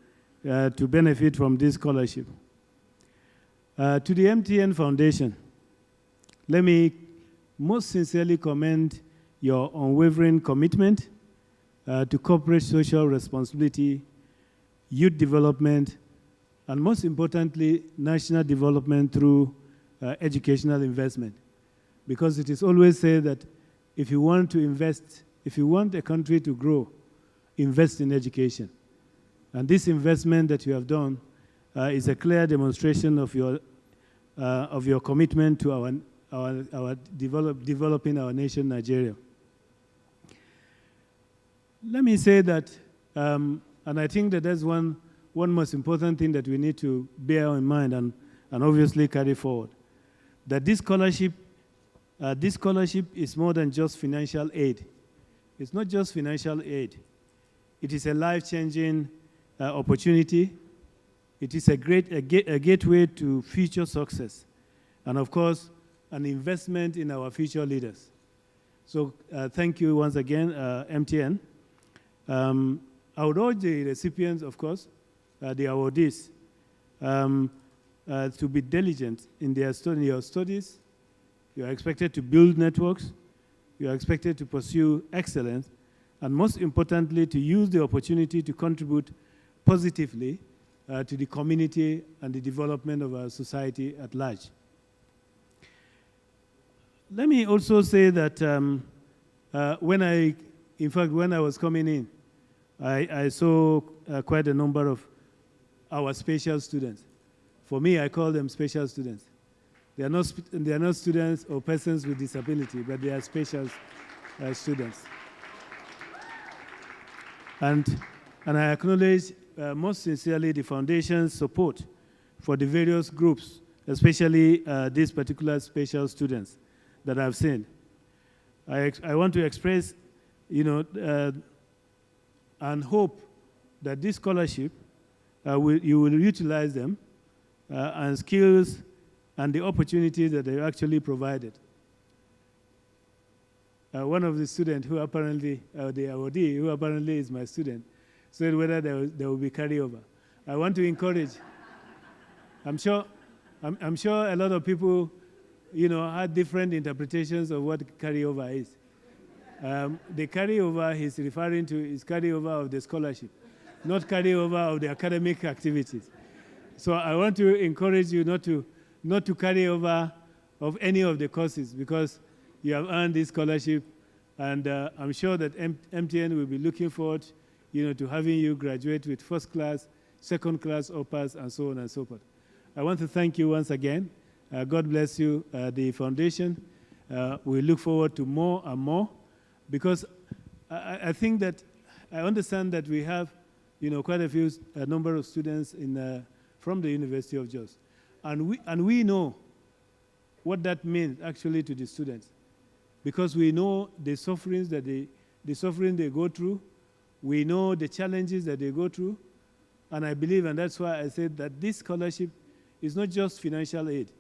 benefit from this scholarship. To the MTN Foundation, let me most sincerely commend your unwavering commitment to corporate social responsibility, youth development, and most importantly, national development through educational investment. Because it is always said that if you want to invest, if you want a country to grow, invest in education. And this investment that you have done is a clear demonstration of your commitment to developing our nation, Nigeria. Let me say that, and I think that that's one most important thing that we need to bear in mind and obviously carry forward, that this scholarship is more than just financial aid. It's not just financial aid. It is a life-changing opportunity. It is a gateway to future success. And of course, an investment in our future leaders. So thank you once again, MTN. I would urge the recipients, of course, the awardees, to be diligent in your studies. You are expected to build networks. You are expected to pursue excellence. And most importantly, to use the opportunity to contribute positively to the community and the development of our society at large. Let me also say that when I was coming in, I saw quite a number of our special students. For me, I call them special students. They are not students or persons with disability, but they are special students. And I acknowledge most sincerely the foundation's support for the various groups, especially these particular special students that I've seen. I want to express, and hope that this scholarship, you will utilize them and skills and the opportunities that they actually provided. One of the students who apparently, the awardee, who apparently is my student, said whether there will be carryover. I want to encourage. I'm sure a lot of people, had different interpretations of what carryover is. The carryover he's referring to is carryover of the scholarship, not carryover of the academic activities. So I want to encourage you not to carry over of any of the courses, because you have earned this scholarship, and I'm sure that MTN will be looking forward, to having you graduate with first class, second class offers, and so on and so forth. I want to thank you once again. God bless you, the foundation. We look forward to more and more, because I think that I understand that we have, quite a number of students from the University of Jos, and we know what that means actually to the students, because we know the sufferings that the suffering they go through, we know the challenges that they go through, and I believe, and that's why I said that this scholarship is not just financial aid.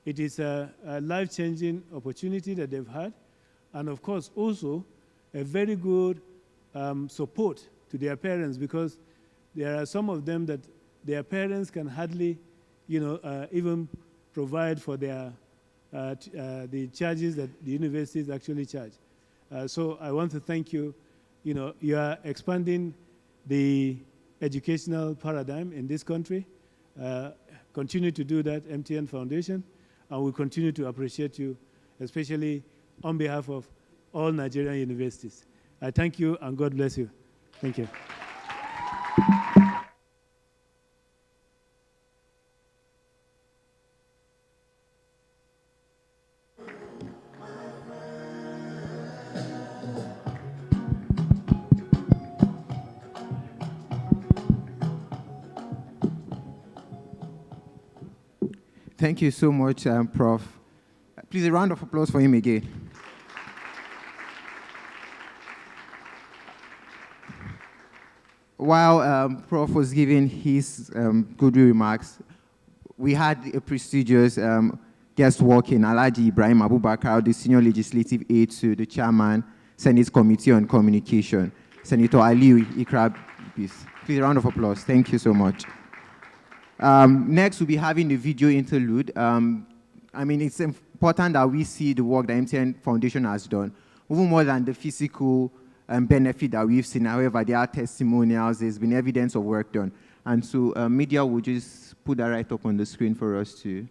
It is a life-changing opportunity that they've had, and of course also a very good support to their parents, because there are some of them that their parents can hardly, even provide for their the charges that the universities actually charge. So I want to thank you. You are expanding the educational paradigm in this country. Continue to do that, MTN Foundation, and we continue to appreciate you, especially on behalf of all Nigerian universities. I thank you, and God bless you. Thank you. Thank you so much, Prof. Please, a round of applause for him again. While Prof was giving his goodwill remarks, we had a prestigious guest walking, Alhaji Ibrahim Abubakar, the Senior Legislative Aide to the Chairman, Senate Committee on Communication, Senator Aliyu Ikra. Please, a round of applause. Thank you so much. Next, we'll be having the video interlude. It's important that we see the work that MTN Foundation has done, even more than the physical benefit that we've seen. However, there are testimonials, there's been evidence of work done. And so media will just put that right up on the screen for us to.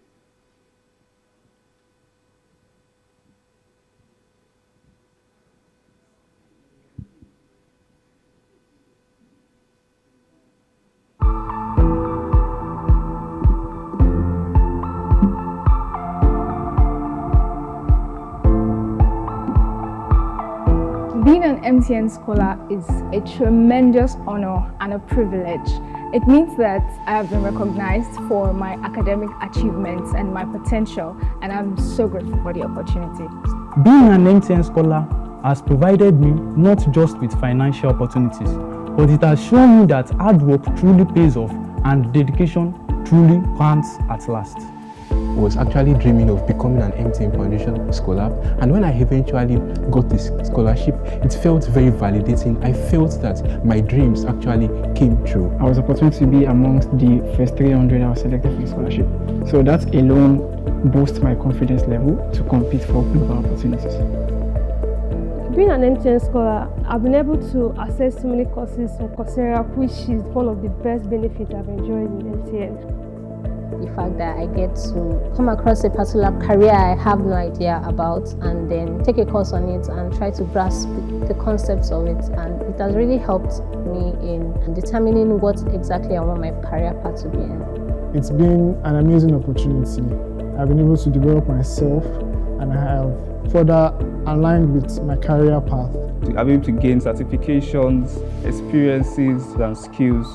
Being an MTN scholar is a tremendous honor and a privilege. It means that I have been recognized for my academic achievements and my potential, and I'm so grateful for the opportunity. Being an MTN scholar has provided me not just with financial opportunities, but it has shown me that hard work truly pays off and dedication truly counts at last. I was actually dreaming of becoming an MTN Foundation scholar, and when I eventually got this scholarship, it felt very validating. I felt that my dreams actually came true. I was opportunity to be amongst the first 300 I was selected for the scholarship. So that alone boosts my confidence level to compete for global opportunities. Being an MTN scholar, I've been able to access so many courses on Coursera, which is one of the best benefits I've enjoyed in MTN. The fact that I get to come across a particular career I have no idea about, and then take a course on it and try to grasp the concepts of it, and it has really helped me in determining what exactly I want my career path to be in. It's been an amazing opportunity. I've been able to develop myself, and I have further aligned with my career path. I'm able to gain certifications, experiences and skills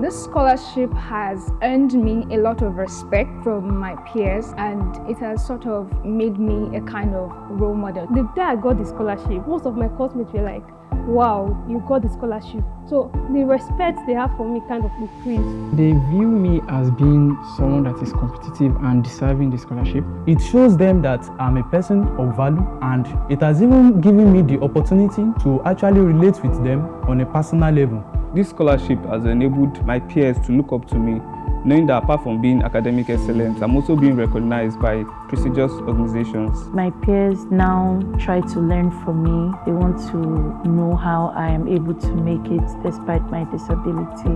This scholarship has earned me a lot of respect from my peers, and it has sort of made me a kind of role model. The day I got the scholarship, most of my classmates were like, wow, you got the scholarship. So the respect they have for me kind of increased. They view me as being someone that is competitive and deserving the scholarship. It shows them that I'm a person of value, and it has even given me the opportunity to actually relate with them on a personal level. This scholarship has enabled my peers to look up to me, knowing that apart from being academic excellence, I'm also being recognized by prestigious organizations. My peers now try to learn from me. They want to know how I am able to make it despite my disability.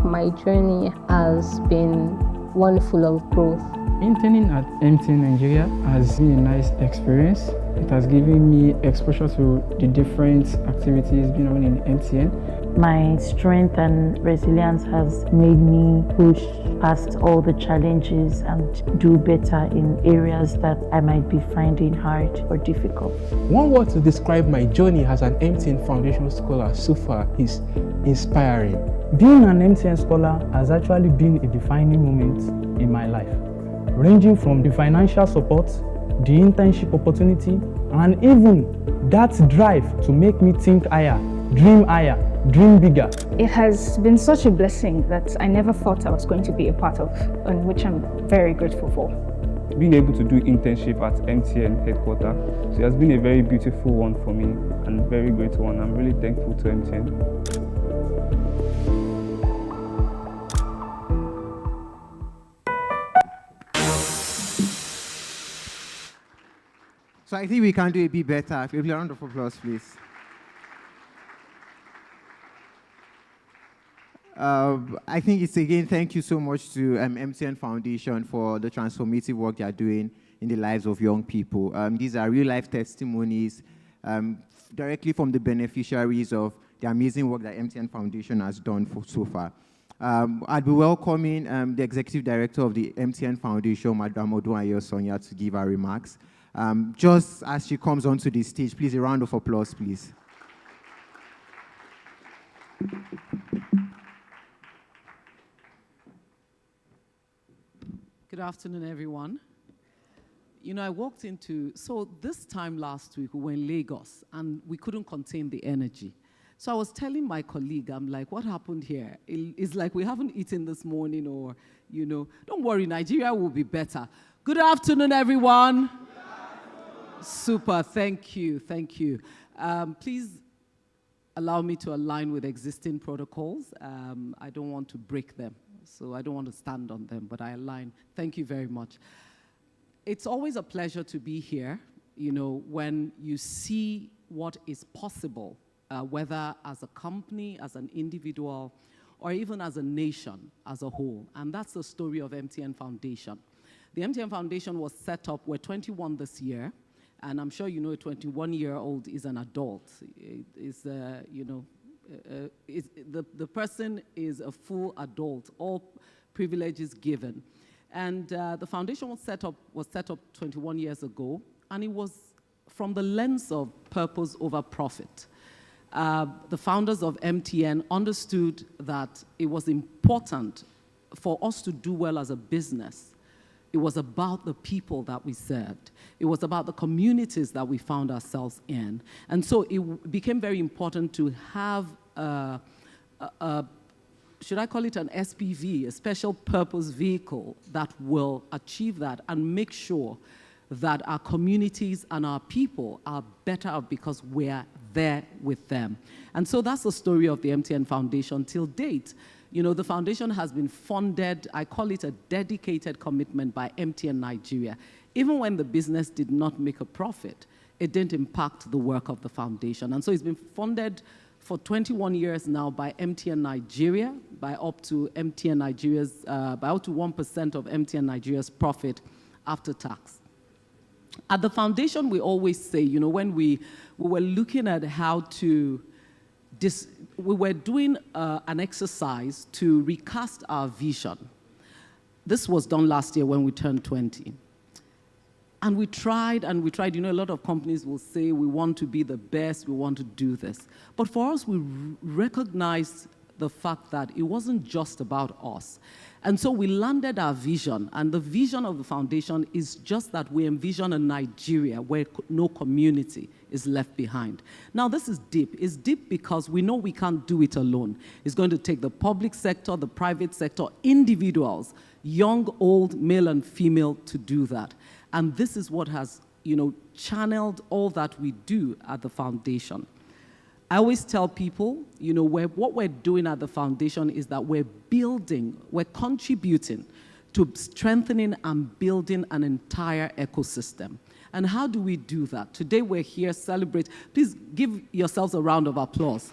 My journey has been one full of growth. Interning at MTN Nigeria has been a nice experience. It has given me exposure to the different activities being run in MTN. My strength and resilience has made me push past all the challenges and do better in areas that I might be finding hard or difficult. One word to describe my journey as an MTN Foundation Scholar so far is inspiring. Being an MTN Scholar has actually been a defining moment in my life, ranging from the financial support, the internship opportunity, and even that drive to make me think higher, dream bigger. It has been such a blessing that I never thought I was going to be a part of, and which I'm very grateful for. Being able to do internship at MTN headquarters, so it has been a very beautiful one for me and very great one. I'm really thankful to MTN. So I think we can do a bit better. A round of applause, please. I think it's again, thank you so much to MTN Foundation for the transformative work they are doing in the lives of young people. These are real-life testimonies directly from the beneficiaries of the amazing work that MTN Foundation has done so far. I'd be welcoming the Executive Director of the MTN Foundation, Madam Odunayo Sonia, to give her remarks. Just as she comes onto the stage, please, a round of applause, please. Good afternoon, everyone. You know, I walked into, so this time last week, we were in Lagos, and we couldn't contain the energy. So I was telling my colleague, I'm like, what happened here? It's like we haven't eaten this morning, or, you know, don't worry, Nigeria will be better. Good afternoon, everyone. Super, thank you, thank you. Please allow me to align with existing protocols. I don't want to break them, so I don't want to stand on them, but I align. Thank you very much. It's always a pleasure to be here, you know, when you see what is possible, whether as a company, as an individual, or even as a nation as a whole. And that's the story of MTN Foundation. The MTN Foundation was set up, we're 21 this year, and I'm sure you know a 21-year-old is an adult. You know, the person is a full adult, all privileges given. And the foundation was set up 21 years ago, and it was from the lens of purpose over profit. The founders of MTN understood that it was important for us to do well as a business. It was about the people that we served. It was about the communities that we found ourselves in. And so it became very important to have should I call it an SPV, a special purpose vehicle that will achieve that and make sure that our communities and our people are better off because we're there with them. And so that's the story of the MTN Foundation till date. You know, the foundation has been funded, I call it a dedicated commitment by MTN Nigeria. Even when the business did not make a profit, it didn't impact the work of the foundation. And so it's been funded for 21 years now by MTN Nigeria, by up to MTN Nigeria's, by up to 1% of MTN Nigeria's profit after tax. At the foundation, we always say, you know, when we were looking at how to, we were doing an exercise to recast our vision. This was done last year when we turned 20. And we tried, you know, a lot of companies will say we want to be the best, we want to do this. But for us, we recognized the fact that it wasn't just about us. And so we landed our vision, and the vision of the foundation is just that we envision a Nigeria where no community is left behind. Now, this is deep. It's deep because we know we can't do it alone. It's going to take the public sector, the private sector, individuals, young, old, male and female, to do that. And this is what has, channeled all that we do at the foundation. I always tell people, what we're doing at the foundation is that we're contributing to strengthening and building an entire ecosystem. And how do we do that? Today we're here celebrate. Please give yourselves a round of applause.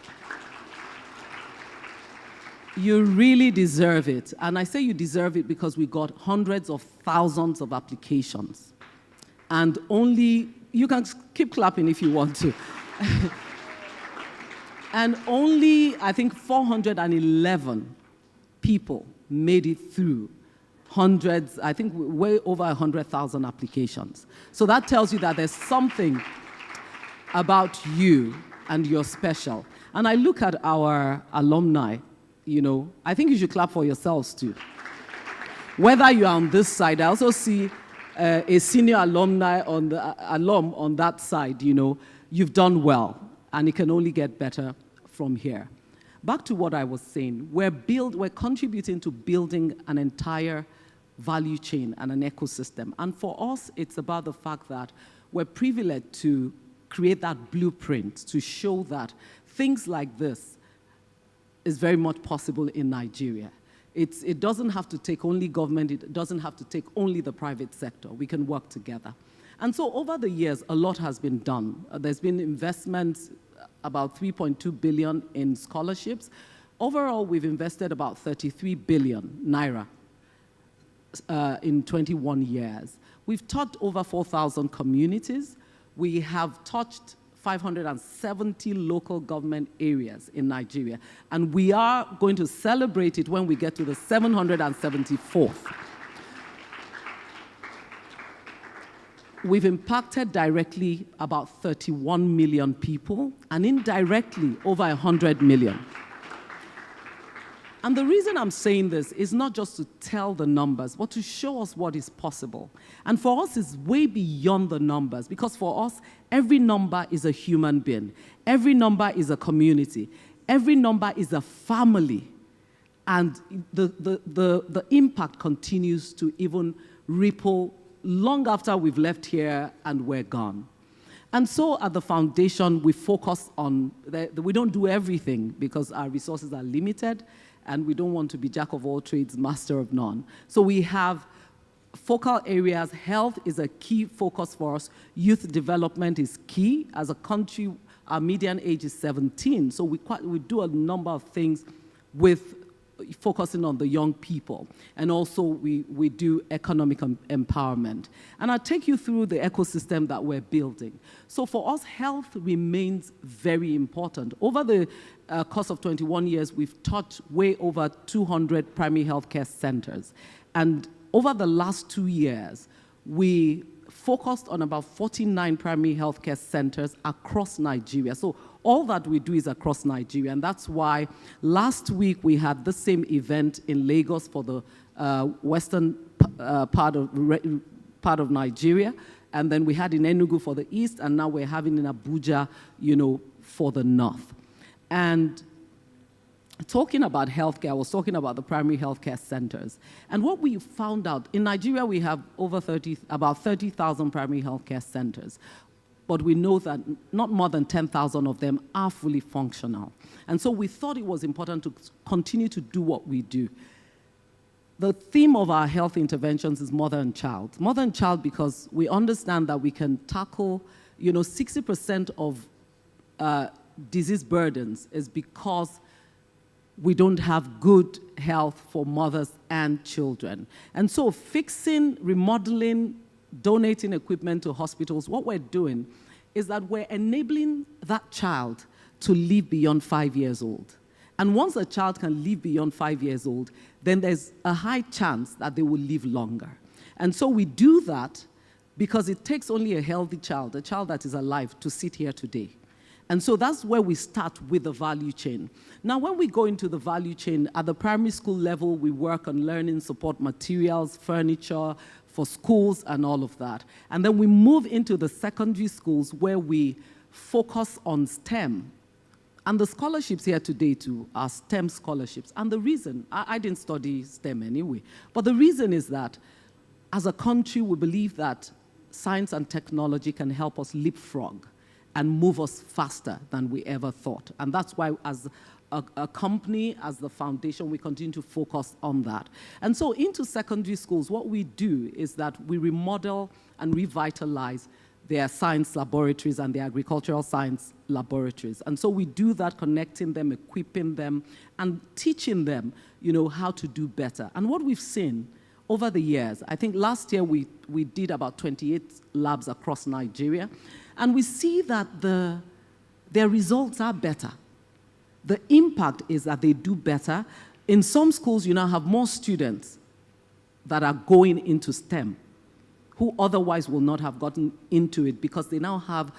You really deserve it. And I say you deserve it because we got hundreds of thousands of applications. And you can keep clapping if you want to. And only, I think, 411 people made it through hundreds, I think way over 100,000 applications. So that tells you that there's something about you and you're special. And I look at our alumni, I think you should clap for yourselves too. Whether you're on this side, I also see a senior alumni alum on that side, you've done well. And it can only get better from here. Back to what I was saying, we're contributing to building an entire value chain and an ecosystem. And for us, it's about the fact that we're privileged to create that blueprint to show that things like this is very much possible in Nigeria. It doesn't have to take only government, it doesn't have to take only the private sector. We can work together. And so over the years, a lot has been done. There's been investments, about 3.2 billion in scholarships. Overall, we've invested about 33 billion naira in 21 years. We've touched over 4,000 communities. We have touched 570 local government areas in Nigeria. And we are going to celebrate it when we get to the 774th. We've impacted directly about 31 million people, and indirectly over 100 million. And the reason I'm saying this is not just to tell the numbers, but to show us what is possible. And for us, it's way beyond the numbers, because for us, every number is a human being. Every number is a community. Every number is a family. And the impact continues to even ripple long after we've left here and we're gone. And so at the foundation, we focus on, we don't do everything because our resources are limited and we don't want to be jack of all trades, master of none. So we have focal areas. Health is a key focus for us. Youth development is key. As a country, our median age is 17. So we do a number of things with focusing on the young people. And also we do economic empowerment. And I'll take you through the ecosystem that we're building. So for us, health remains very important. Over the course of 21 years, we've touched way over 200 primary healthcare centers. And over the last 2 years, we focused on about 49 primary healthcare centers across Nigeria. So all that we do is across Nigeria, and that's why last week we had the same event in Lagos for the western part of Nigeria, and then we had in Enugu for the east, and now we're having in Abuja, for the north. And talking about healthcare, I was talking about the primary healthcare centers. And what we found out, in Nigeria we have about 30,000 primary healthcare centers. But we know that not more than 10,000 of them are fully functional. And so we thought it was important to continue to do what we do. The theme of our health interventions is mother and child. Mother and child because we understand that we can tackle, 60% of disease burdens is because we don't have good health for mothers and children. And so fixing, remodeling, donating equipment to hospitals, what we're doing is that we're enabling that child to live beyond 5 years old. And once a child can live beyond 5 years old, then there's a high chance that they will live longer. And so we do that because it takes only a healthy child, a child that is alive, to sit here today. And so that's where we start with the value chain. Now, when we go into the value chain, at the primary school level, we work on learning support materials, furniture for schools, and all of that. And then we move into the secondary schools where we focus on STEM. And the scholarships here today, too, are STEM scholarships. And the reason, I didn't study STEM anyway, but the reason is that as a country, we believe that science and technology can help us leapfrog and move us faster than we ever thought. And that's why, as a company, as the foundation, we continue to focus on that. And so into secondary schools, what we do is that we remodel and revitalize their science laboratories and their agricultural science laboratories. And so we do that, connecting them, equipping them, and teaching them, how to do better. And what we've seen over the years, I think last year we did about 28 labs across Nigeria, and we see that their results are better. The impact is that they do better. In some schools, you now have more students that are going into STEM who otherwise will not have gotten into it because they now have,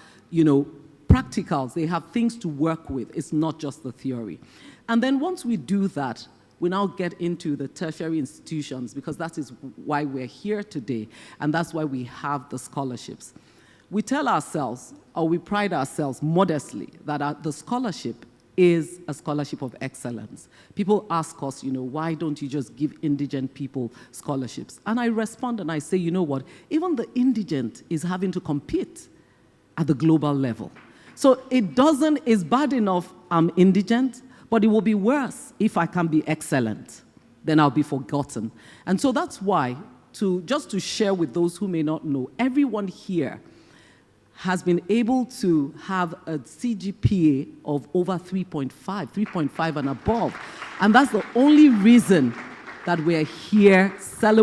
practicals. They have things to work with. It's not just the theory. And then once we do that, we now get into the tertiary institutions because that is why we're here today, and that's why we have the scholarships. We tell ourselves, or we pride ourselves modestly, that the scholarship is a scholarship of excellence. People ask us, why don't you just give indigent people scholarships? And I respond and I say, you know what? Even the indigent is having to compete at the global level. So it's bad enough I'm indigent, but it will be worse if I can be excellent. Then I'll be forgotten. And so that's why, just to share with those who may not know, everyone here has been able to have a CGPA of over 3.5 and above. And that's the only reason that we're here,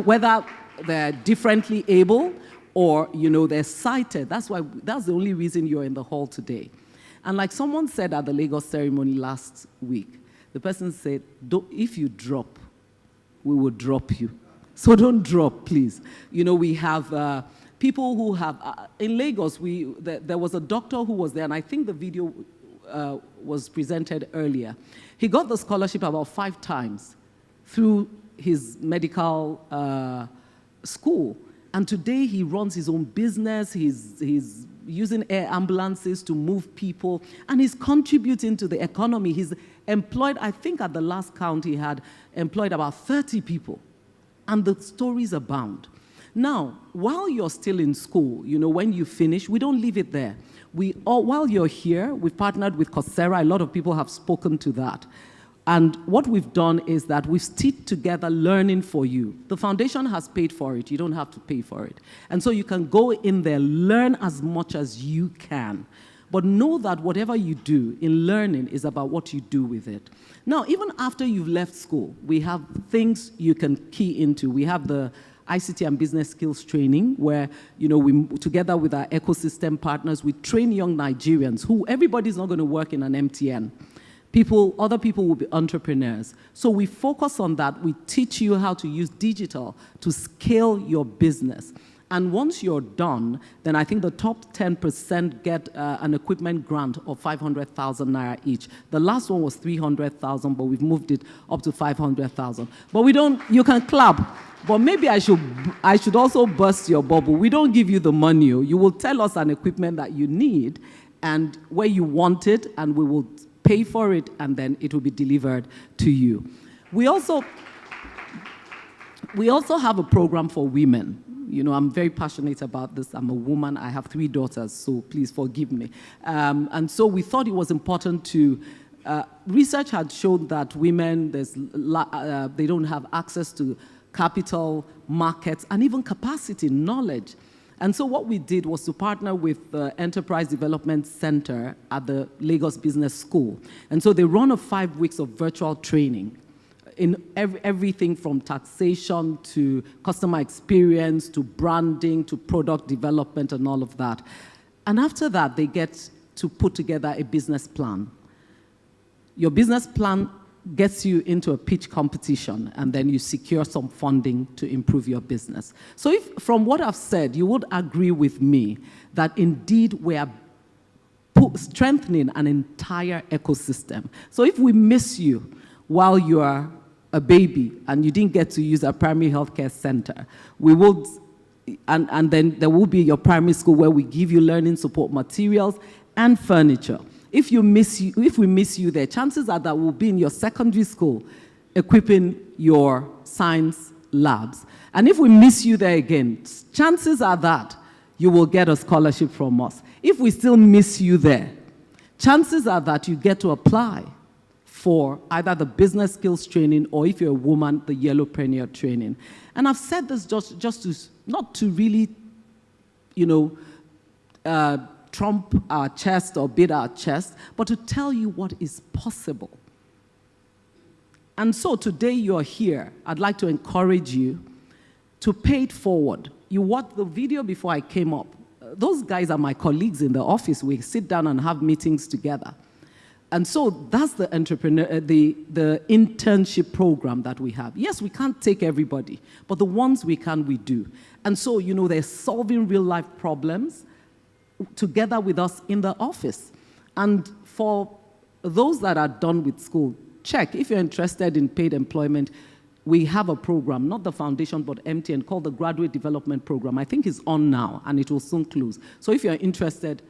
whether they're differently able or, they're sighted. That's the only reason you're in the hall today. And like someone said at the Lagos ceremony last week, the person said, if you drop, we will drop you. So don't drop, please. We have people who have, in Lagos, there was a doctor who was there, and I think the video was presented earlier. He got the scholarship about 5 times through his medical school. And today he runs his own business, he's using air ambulances to move people, and he's contributing to the economy. He's employed, I think at the last count, he had employed about 30 people. And the stories abound. Now, while you're still in school, when you finish, we don't leave it there. While you're here, we've partnered with Coursera. A lot of people have spoken to that. And what we've done is that we've stitched together learning for you. The foundation has paid for it. You don't have to pay for it. And so you can go in there, learn as much as you can. But know that whatever you do in learning is about what you do with it. Now, even after you've left school, we have things you can key into. We have the ICT and business skills training where, we, together with our ecosystem partners, we train young Nigerians who everybody's not going to work in an MTN. Other people will be entrepreneurs. So we focus on that. We teach you how to use digital to scale your business. And once you're done, then I think the top 10% get an equipment grant of 500,000 naira each. The last one was 300,000, but we've moved it up to 500,000. But you can clap. But maybe I should also burst your bubble. We don't give you the money. You will tell us an equipment that you need and where you want it, and we will pay for it, and then it will be delivered to you. We also have a program for women. I'm very passionate about this. I'm a woman. I have 3 daughters, so please forgive me. And so we thought it was important to, research had shown that women, they don't have access to capital, markets, and even capacity, knowledge. And so what we did was to partner with the Enterprise Development Center at the Lagos Business School. And so they run a 5 weeks of virtual training in everything from taxation to customer experience to branding to product development and all of that. And after that, they get to put together a business plan. Your business plan gets you into a pitch competition, and then you secure some funding to improve your business. So if, from what I've said, you would agree with me that indeed we are strengthening an entire ecosystem. So if we miss you while you are a baby and you didn't get to use a primary healthcare center, we will, and then there will be your primary school where we give you learning support materials and furniture. If we miss you there, chances are that we'll be in your secondary school equipping your science labs. And if we miss you there again, chances are that you will get a scholarship from us. If we still miss you there, chances are that you get to apply for either the business skills training or, if you're a woman, the yellowpreneur training. And I've said this just to, not to really, trump our chest or beat our chest, but to tell you what is possible. And so today you're here. I'd like to encourage you to pay it forward. You watched the video before I came up. Those guys are my colleagues in the office. We sit down and have meetings together. And so that's the internship program that we have. Yes, we can't take everybody, but the ones we can, we do. And so, they're solving real life problems together with us in the office. And for those that are done with school, check. If you're interested in paid employment, we have a program, not the foundation, but MTN, called the Graduate Development Program. I think it's on now, and it will soon close. So if you're interested,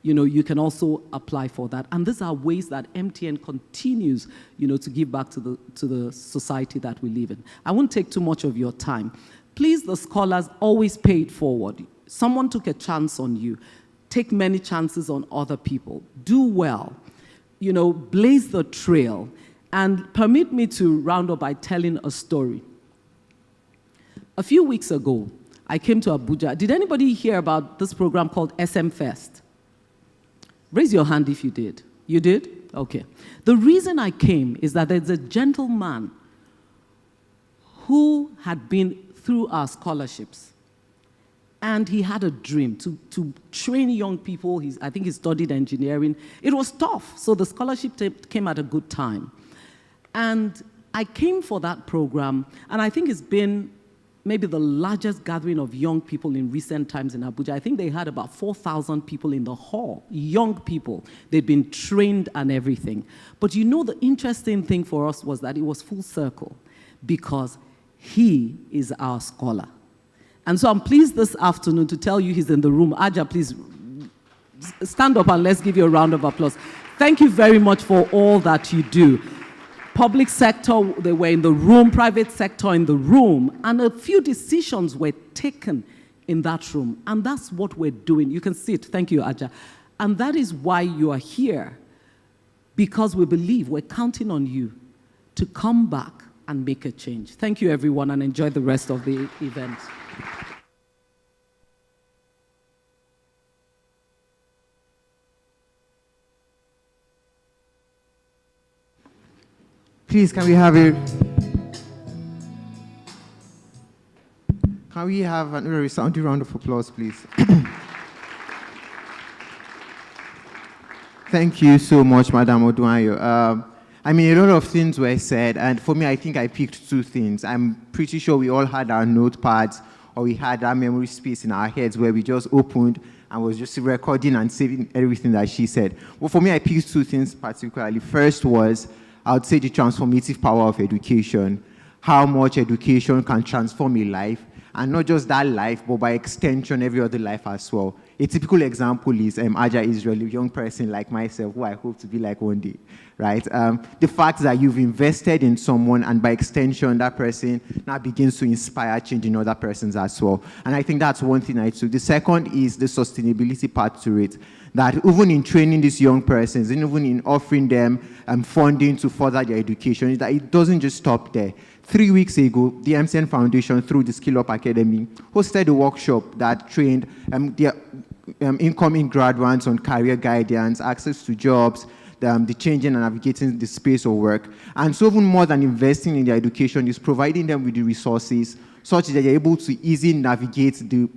you can also apply for that. And these are ways that MTN continues, to give back to the society that we live in. I won't take too much of your time. Please, the scholars, always pay it forward. Someone took a chance on you. Take many chances on other people. Do well. Blaze the trail. And permit me to round up by telling a story. A few weeks ago, I came to Abuja. Did anybody hear about this program called SM Fest? Raise your hand if you did. You did? Okay. The reason I came is that there's a gentleman who had been through our scholarships. And he had a dream to train young people. I think he studied engineering. It was tough, so the scholarship came at a good time. And I came for that program, and I think it's been maybe the largest gathering of young people in recent times in Abuja. I think they had about 4,000 people in the hall, young people. They'd been trained and everything. But the interesting thing for us was that it was full circle, because he is our scholar. And so I'm pleased this afternoon to tell you he's in the room. Aja, please stand up and let's give you a round of applause. Thank you very much for all that you do. Public sector, they were in the room, private sector in the room, and a few decisions were taken in that room. And that's what we're doing. You can see it. Thank you, Aja. And that is why you are here, because we believe we're counting on you to come back and make a change. Thank you, everyone, and enjoy the rest of the event. Please, can we have a resounding round of applause, please? Thank you so much, Madam Oduayo. A lot of things were said, and for me, I think I picked two things. I'm pretty sure we all had our notepads, or we had our memory space in our heads where we just opened and was just recording and saving everything that she said. Well, for me, I picked two things particularly. First was, I would say, the transformative power of education, how much education can transform a life, and not just that life, but by extension, every other life as well. A typical example is Aja Israel, a young person like myself, who I hope to be like one day, right? The fact that you've invested in someone, and by extension, that person now begins to inspire change in other persons as well. And I think that's one thing I took. The second is the sustainability part to it. That even in training these young persons, and even in offering them funding to further their education, is that it doesn't just stop there. 3 weeks ago, the MTN Foundation, through the Skill Up Academy, hosted a workshop that trained their incoming graduates on career guidance, access to jobs, the changing and navigating the space of work. And so even more than investing in their education is providing them with the resources such that they're able to easily navigate the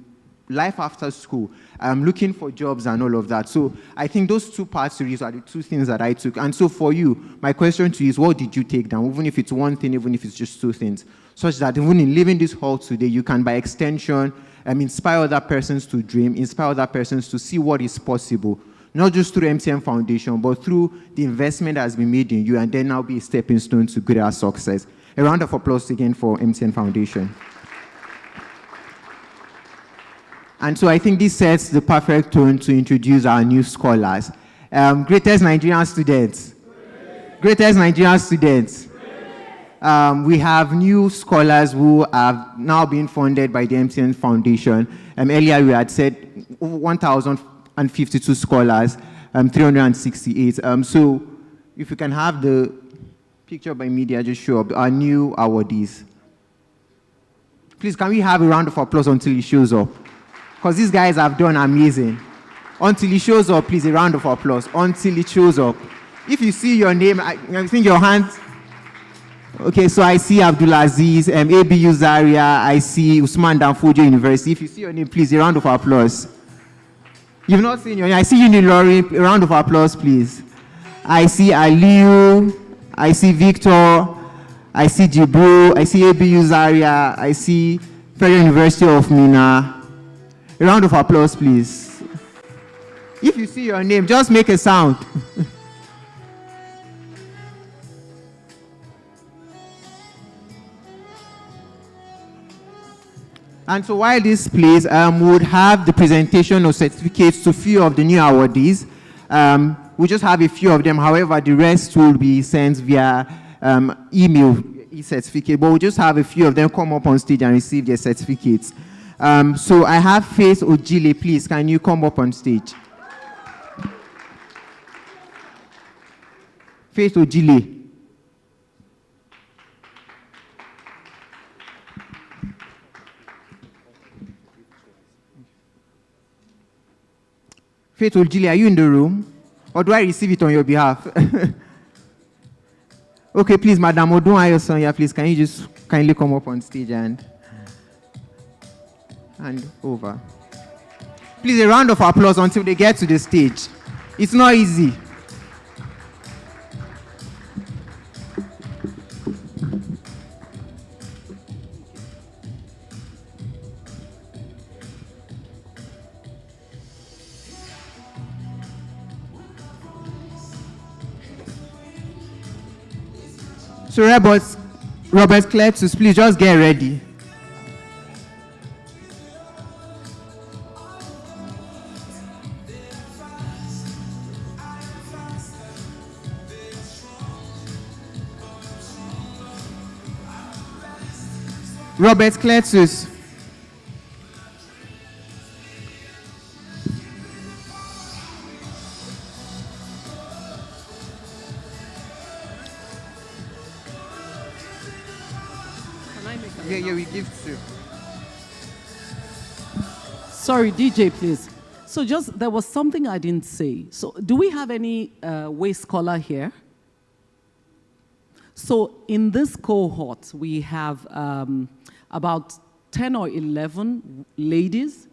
life after school, looking for jobs and all of that. So I think those two parts to it are the two things that I took. And so for you, my question to you is, what did you take down? Even if it's one thing, even if it's just two things, such that even in leaving this hall today, you can, by extension, inspire other persons to dream, inspire other persons to see what is possible, not just through MTN Foundation, but through the investment that has been made in you, and then now be a stepping stone to greater success. A round of applause again for MTN Foundation. And so I think this sets the perfect tone to introduce our new scholars. Greatest Nigerian students. Greatest Nigerian students. We have new scholars who have now been funded by the MTN Foundation. Earlier we had said 1,052 scholars, 368. So if you can have the picture by media just show up, our new awardees. Please, can we have a round of applause until he shows up? Because these guys have done amazing. Until he shows up, please, a round of applause. Until he shows up. If you see your name, I think your hands. Okay, so I see Abdulaziz, Abu Zaria, I see Usman Danfodio University. If you see your name, please, a round of applause. You've not seen your name. I see Unilori, a round of applause, please. I see Aliu, I see Victor, I see Jibril, I see Abu Zaria, I see Federal University of Mina. A round of applause, please. If you see your name, just make a sound. And so while this plays, we would have the presentation of certificates to a few of the new awardees. We just have a few of them. However, the rest will be sent via email certificate. But we'll just have a few of them come up on stage and receive their certificates. So I have Faith Ojile. Please, can you come up on stage? Faith Ojile. Faith Ojile, are you in the room? Or do I receive it on your behalf? Okay, please, Madam Odun Ayosonya, please, can you just kindly come up on stage and hand over? Please, a round of applause until they get to the stage. It's not easy. So Robert Cletus, please just get ready. Robert Cletus. Yeah, we give to. Sorry, DJ, please. So there was something I didn't say. So do we have any way scholar here? So in this cohort, we have about 10 or 11 ladies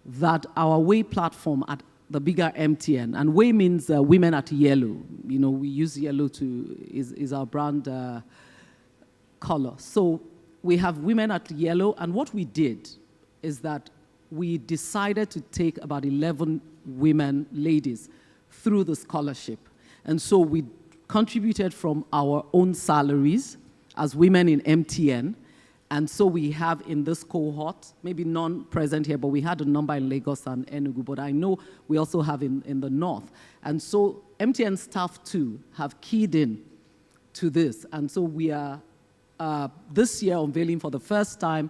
that our way platform at the bigger MTN, and way means women at yellow. You know, we use yellow is our brand color. So we have women at yellow, and what we did is that we decided to take about 11 women, ladies, through the scholarship. And so we contributed from our own salaries as women in MTN. And so we have in this cohort, maybe none present here, but we had a number in Lagos and Enugu, but I know we also have in the north. And so MTN staff too have keyed in to this. And so we are this year unveiling for the first time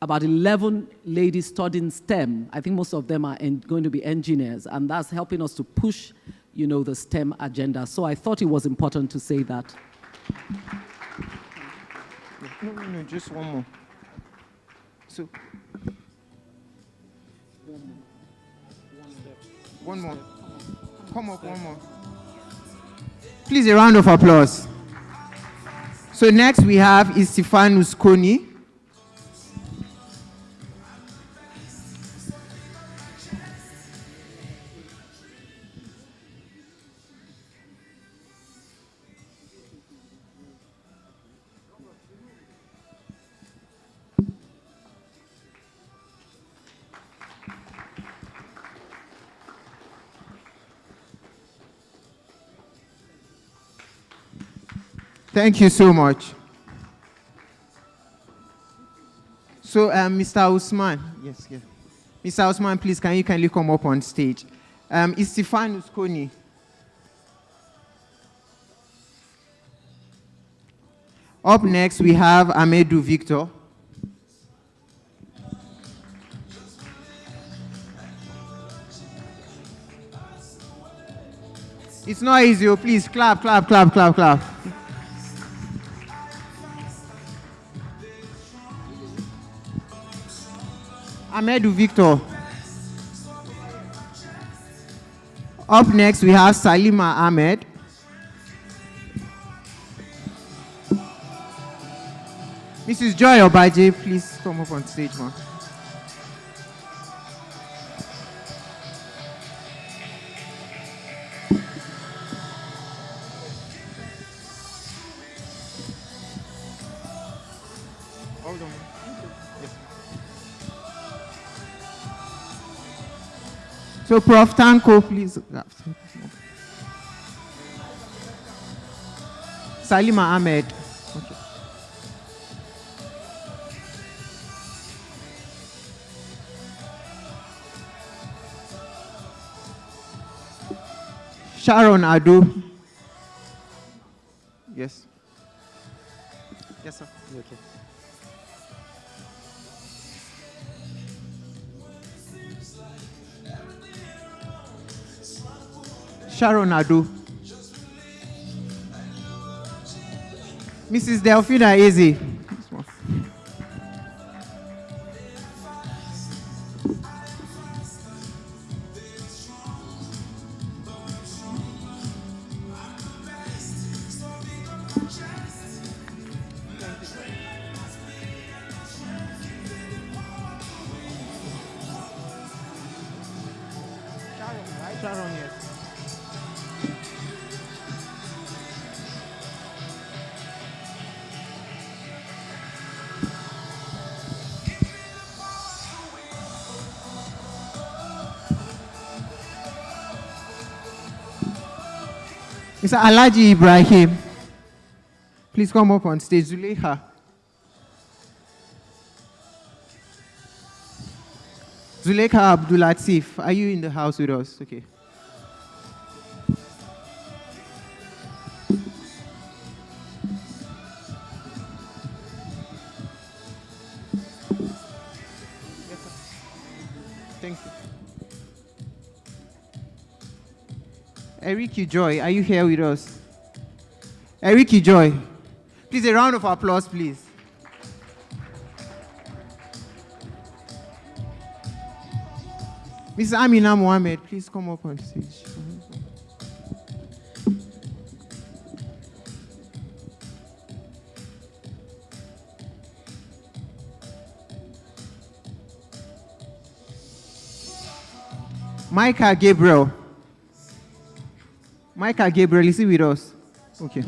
about 11 ladies studying STEM. I think most of them are going to be engineers, and that's helping us to push, you know, the STEM agenda. So I thought it was important to say that. No, just one more. So, one more. Come up, one more. Please, a round of applause. So next we have Istifanus Koni. Thank you so much. So, Mr. Usman, yes. Mr. Usman, please, can you kindly come up on stage? Istifanus Koni. Up next, we have Amedu Victor. It's not easy, oh, please clap. Amedu Victor. Up next, we have Salima Ahmed. Mrs. Joy Obaje, please come up on stage, ma'am. Hold on. Yes. So, Prof. Tanko, please. Salima Ahmed. Okay. Sharon Adu. Yes. Yes, sir. Okay. Sharon Adu. Mrs. Delphina Eze. Sharon, yes. Mr. Alaji Ibrahim, please come up on stage. Zuleika. Zuleika Abdulatif, are you in the house with us? Okay. Yes, sir. Thank you. Eriki Joy, are you here with us? Eriki Joy. Please, a round of applause, please. Ms. Amina Mohammed, please come up on stage. Micah Gabriel. Micah Gabriel, is he with us? Okay.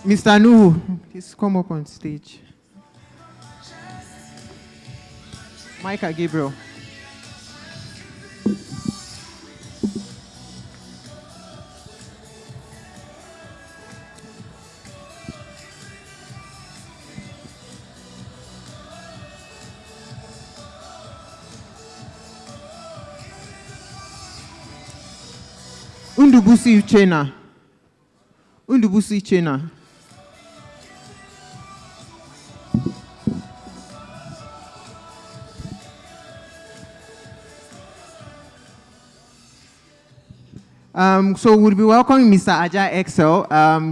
Mr. Nuhu, please come up on stage. Micah Gabriel. Undubusi Uchena. Undubusi Uchena. So we'll be welcoming Mr. Aja Excel,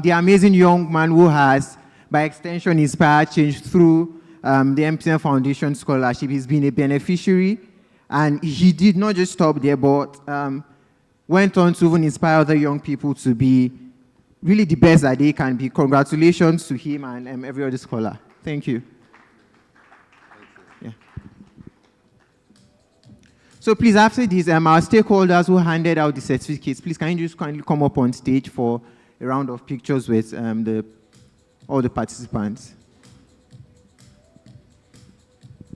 the amazing young man who has, by extension, inspired change through the MTN Foundation Scholarship. He's been a beneficiary, and he did not just stop there, but went on to even inspire other young people to be really the best that they can be. Congratulations to him and every other scholar. Thank you. So please, after this, our stakeholders who handed out the certificates, please can you just kindly come up on stage for a round of pictures with the all the participants.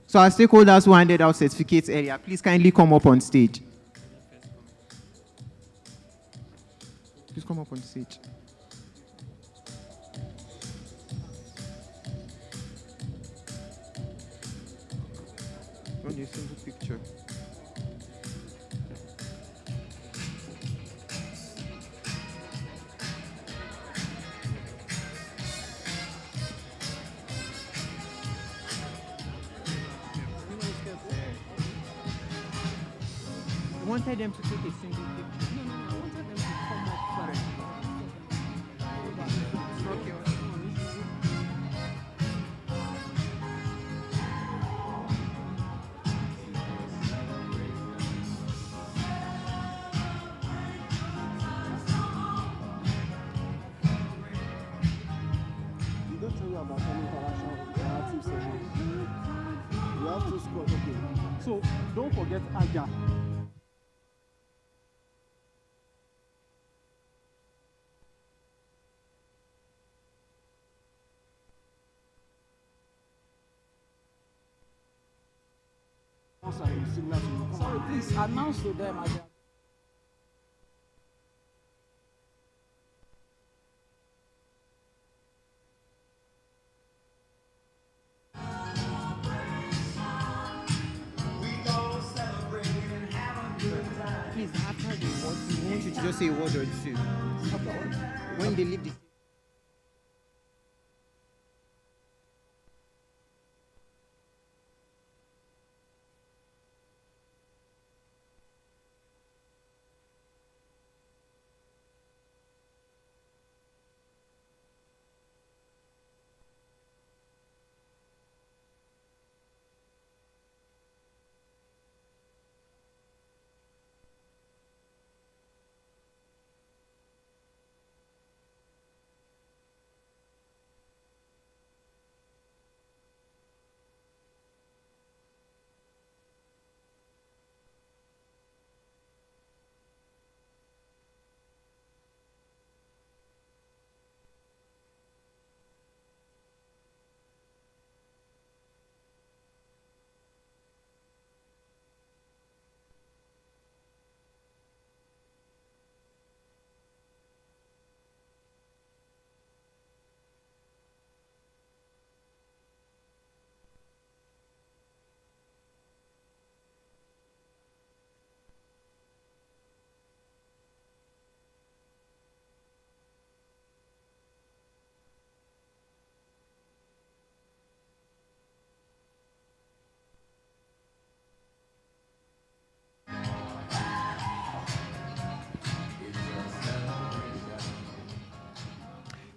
So our stakeholders who handed out certificates earlier, please kindly come up on stage. Please come up on stage. Only a single picture. I wanted them to take a single picture. No, I wanted them to come up first. Okay. You don't tell me about any interaction with the active sessions. You have to score. Okay. So don't forget Aja. Sorry, please announce to them. Please, after the word, we want you to just say a word or two. When they leave the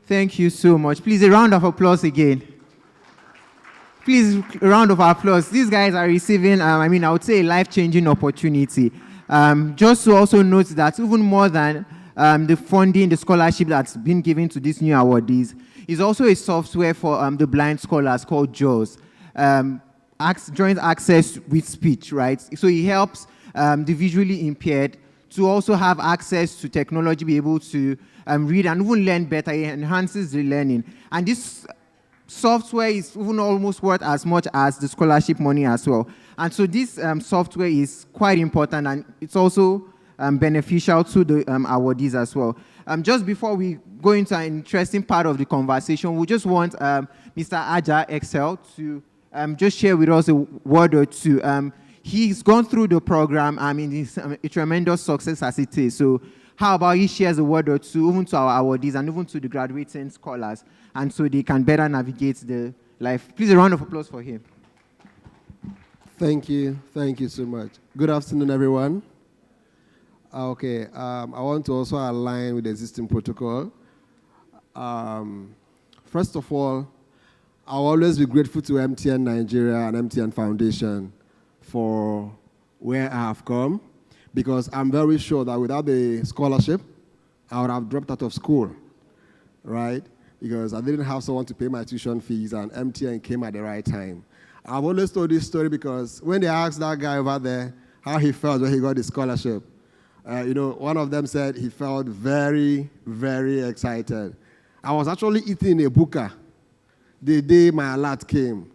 Thank you so much. Please, a round of applause again. Please, a round of applause. These guys are receiving, I would say, a life-changing opportunity. Just to also note that even more than the funding, the scholarship that's been given to these new awardees, is also a software for the blind scholars called JAWS. Joint access with speech, right? So it helps the visually impaired to also have access to technology, be able to read and even learn better. It enhances the learning. And this software is even almost worth as much as the scholarship money as well. And so this software is quite important, and it's also beneficial to the awardees as well. Just before we go into an interesting part of the conversation, we just want Mr. Aja Excel to just share with us a word or two. He's gone through the program. It's a tremendous success as it is. So how about he shares a word or two, even to our awardees and even to the graduating scholars, and so they can better navigate the life. Please, a round of applause for him. Thank you so much. Good afternoon, everyone. Okay, I want to also align with the existing protocol. First of all, I'll always be grateful to MTN Nigeria and MTN Foundation for where I have come, because I'm very sure that without the scholarship, I would have dropped out of school, right? Because I didn't have someone to pay my tuition fees, and MTN came at the right time. I've always told this story because when they asked that guy over there how he felt when he got the scholarship, one of them said he felt very, very excited. I was actually eating a buka the day my alert came.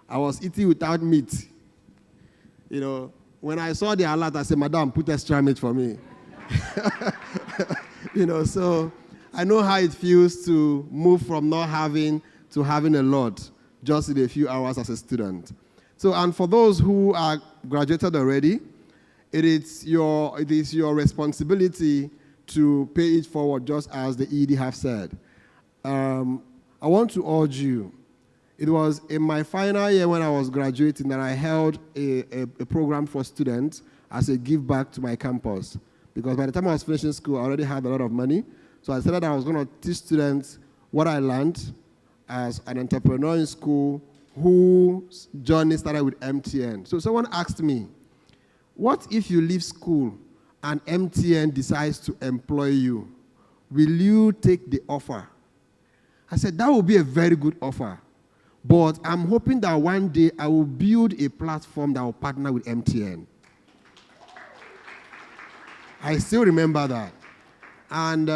I was eating without meat. You know, when I saw the alert, I said, Madam, put extra meat for me. You know, so I know how it feels to move from not having to having a lot just in a few hours as a student. So, and for those who are graduated already, it is your responsibility to pay it forward, just as the ED have said. I want to urge you. It was in my final year when I was graduating that I held a program for students as a give back to my campus. Because by the time I was finishing school, I already had a lot of money. So I said that I was going to teach students what I learned as an entrepreneur in school whose journey started with MTN. So someone asked me, what if you leave school and MTN decides to employ you? Will you take the offer? I said, that would be a very good offer. But I'm hoping that one day I will build a platform that will partner with MTN. I still remember that. And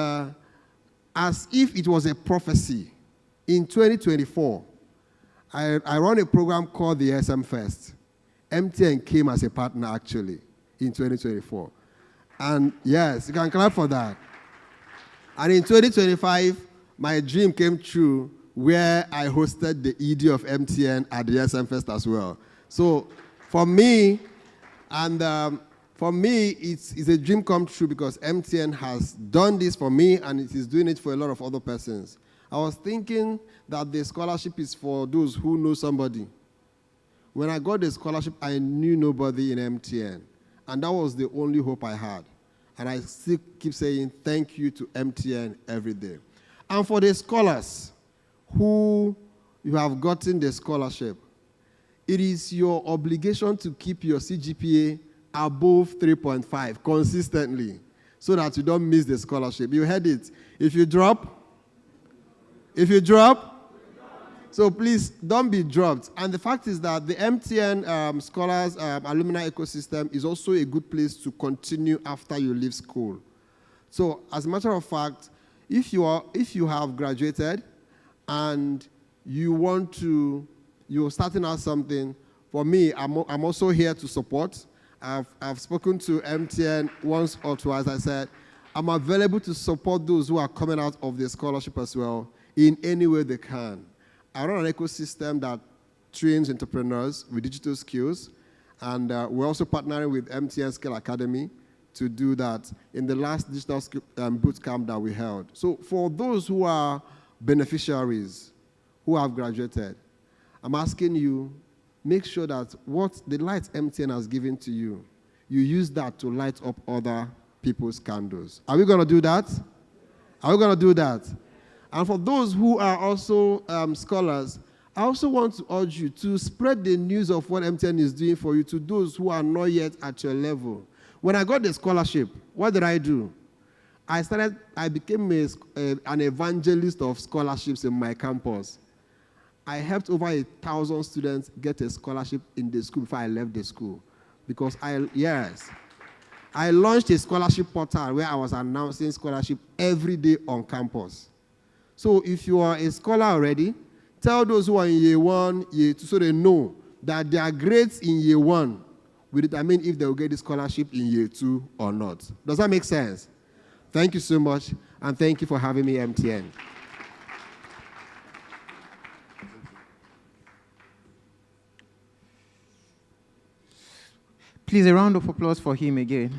as if it was a prophecy, in 2024, I run a program called the SM Fest. MTN came as a partner, actually, in 2024. And yes, you can clap for that. And in 2025, my dream came true where I hosted the ED of MTN at the SM Fest as well. So for me, it's a dream come true because MTN has done this for me and it is doing it for a lot of other persons. I was thinking that the scholarship is for those who know somebody. When I got the scholarship, I knew nobody in MTN. And that was the only hope I had. And I still keep saying thank you to MTN every day. And for the scholars who you have gotten the scholarship, it is your obligation to keep your CGPA above 3.5 consistently so that you don't miss the scholarship. You heard it. If you drop, so please don't be dropped. And the fact is that the MTN Scholars Alumni Ecosystem is also a good place to continue after you leave school. So as a matter of fact, if you have graduated and you're starting out something, for me, I'm also here to support. I've spoken to MTN once or twice. I said, I'm available to support those who are coming out of the scholarship as well in any way they can. I run an ecosystem that trains entrepreneurs with digital skills, and we're also partnering with MTN Skill Academy to do that in the last digital boot camp that we held. So for those who are beneficiaries who have graduated, I'm asking you, make sure that what the light MTN has given to you, you use that to light up other people's candles. Are we going to do that? Are we going to do that? And for those who are also scholars, I also want to urge you to spread the news of what MTN is doing for you to those who are not yet at your level. When I got the scholarship, what did I do? I became an evangelist of scholarships in my campus. I helped over 1,000 students get a scholarship in the school before I left the school. Because I launched a scholarship portal where I was announcing scholarship every day on campus. So if you are a scholar already, tell those who are in year 1, year 2, so they know that their grades in year 1 will determine if they will get the scholarship in year 2 or not. Does that make sense? Thank you so much, and thank you for having me, MTN. Please, a round of applause for him again.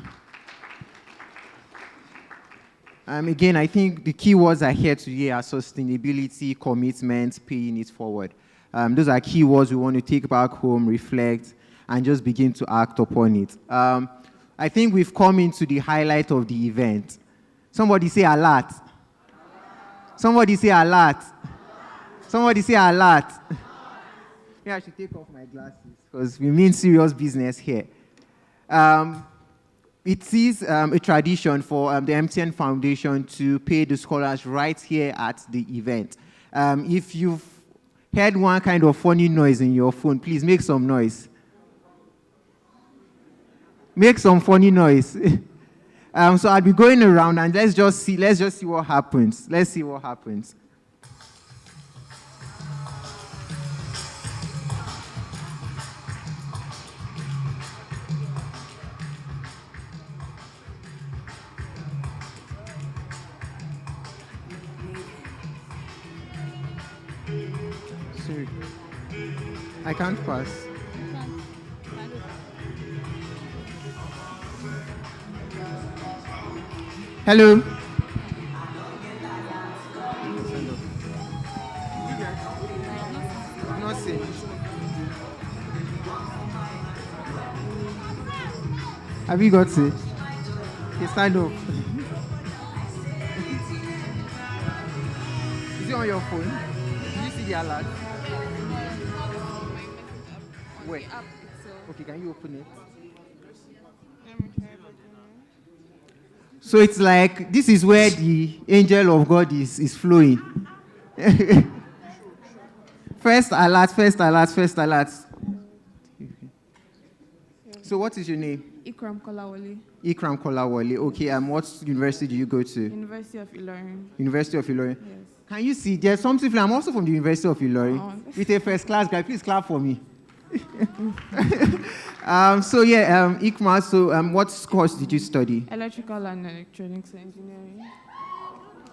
Again, I think the key words I hear today are sustainability, commitment, paying it forward. Those are key words we want to take back home, reflect, and just begin to act upon it. I think we've come into the highlight of the event. Somebody say a lot. Somebody say a lot. Somebody say a lot. Yeah, I should take off my glasses because we mean serious business here. It is a tradition for the MTN Foundation to pay the scholars right here at the event. If you've heard one kind of funny noise in your phone, please make some noise. Make some funny noise. So I'll be going around and let's just see what happens. Let's see what happens. Sorry. I can't pass. Hello. Not seen. Have you got it? Okay, stand up. Is it on your phone? Did you see the alert? Where? Okay, can you open it? So it's like, this is where the angel of God is flowing. First alert. So what is your name? Ikram Kolawole. Ikram Kolawole. Okay, what university do you go to? University of Ilorin. University of Ilorin. Yes. Can you see, there's something, I'm also from the University of Ilorin. Oh. With a first class guy, please clap for me. Ikma, so what course did you study? Electrical and Electronics Engineering.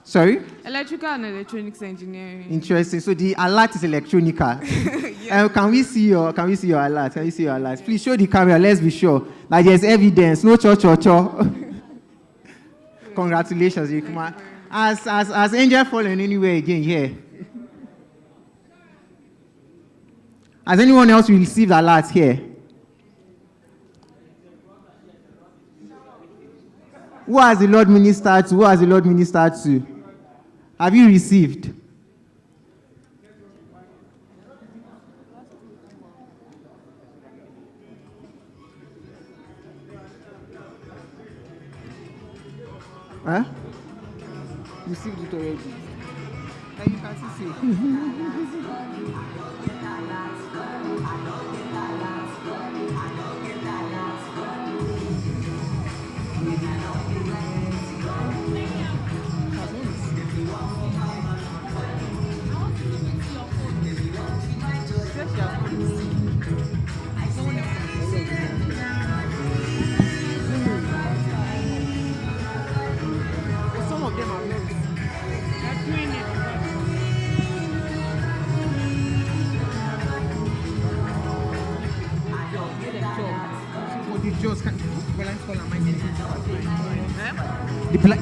Sorry? Electrical and Electronics Engineering. Interesting. So the alert is electronica. Yes. Can we see your alert? Can you see your alert? Please show the camera. Let's be sure that there's evidence. No cho. Congratulations, Ikma. Has Angel fallen anywhere again here? Has anyone else received alert here? Who has the Lord ministered to? Have you received? Huh? Received it already. And you can see. Some of them are not. They're doing it.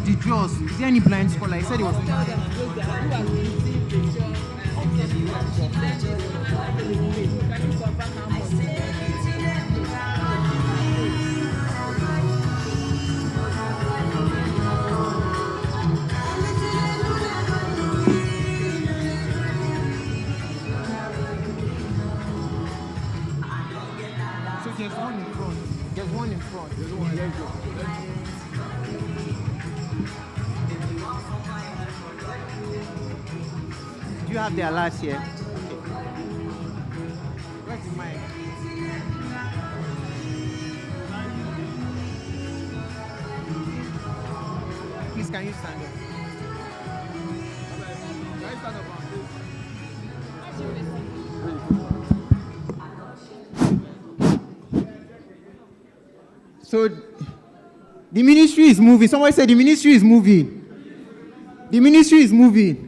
The jaws. Is there any blind scholar? He said it was. So there's one in front. There's one in front. Let's go. Do you have the alert here? Where's the mic? Please, can you stand up? Can you stand up? So, the ministry is moving. Somebody said the ministry is moving. The ministry is moving.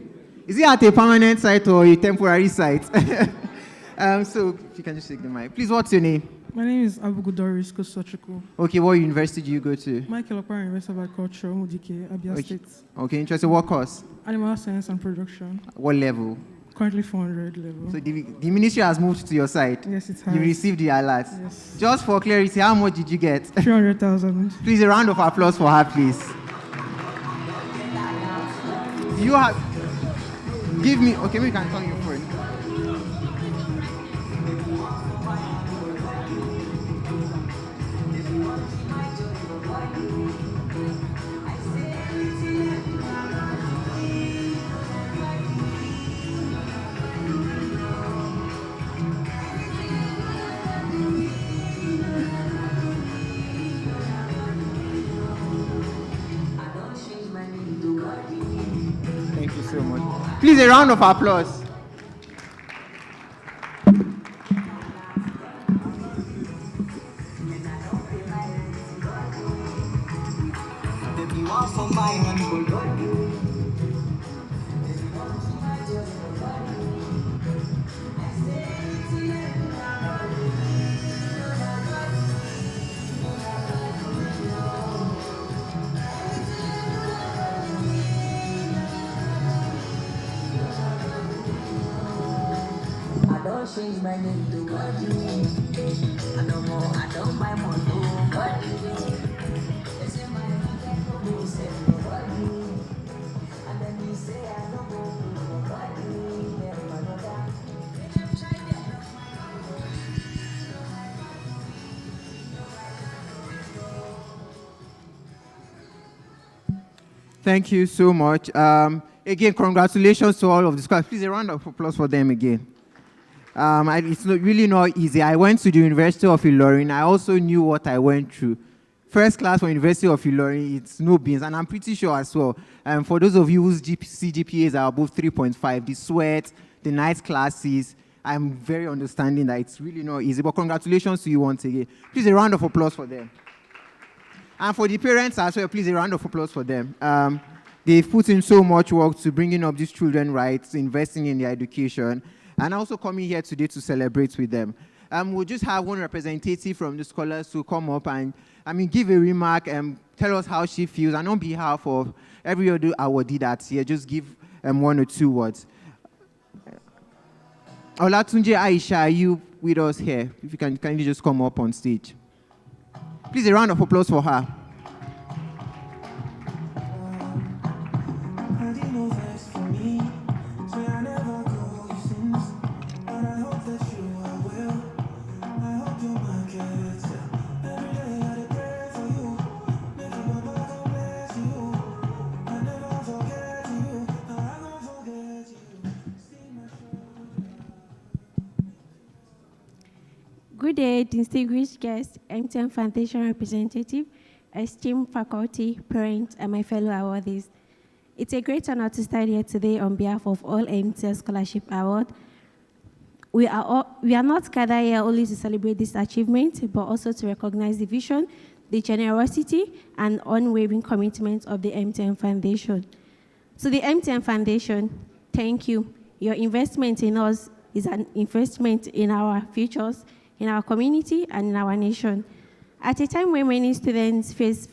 Is it at a permanent site or a temporary site? So, if you can just take the mic. Please, what's your name? My name is Abuja Kosochukwu. Okay, what university do you go to? Michael Okpara University of Agriculture, Mudike, Abia State. Okay, interesting. What course? Animal Science and Production. What level? Currently 400 level. So the ministry has moved to your side? Yes, it has. You received the alert? Yes. Just for clarity, how much did you get? 300,000. Please, a round of applause for her, please. You have... Give me... Okay, we can turn your phone. Thank you so much. Please, a round of applause. change my name to God you. I no more, I don't buy more, no God you. They say my pocket no go send no God you. And then you say I no go no God you. Yeah, my brother. Thank you so much. Again, congratulations to all of the scholars. Please, a round of applause for them again. It's really not easy. I went to the University of Ilorin. I also knew what I went through. First class for University of Ilorin, it's no beans, and I'm pretty sure as well. For those of you whose CGPAs are above 3.5, the sweat, the night classes, I'm very understanding that it's really not easy. But congratulations to you once again. Please, a round of applause for them. And for the parents as well, please, a round of applause for them. They've put in so much work to bringing up these children's rights, investing in their education, and also coming here today to celebrate with them. We'll just have one representative from the scholars to come up and, give a remark and tell us how she feels. And on behalf of every other awardee that's here, just give one or two words. Olatunji Aisha, are you with us here? If you can kindly just come up on stage. Please, a round of applause for her. Good day, distinguished guests, MTN Foundation representative, esteemed faculty, parents, and my fellow awardees. It's a great honor to stand here today on behalf of all MTN Scholarship Awards. We are not gathered here only to celebrate this achievement, but also to recognize the vision, the generosity, and unwavering commitment of the MTN Foundation. So the MTN Foundation, thank you. Your investment in us is an investment in our futures, in our community, and in our nation. At a time when many students face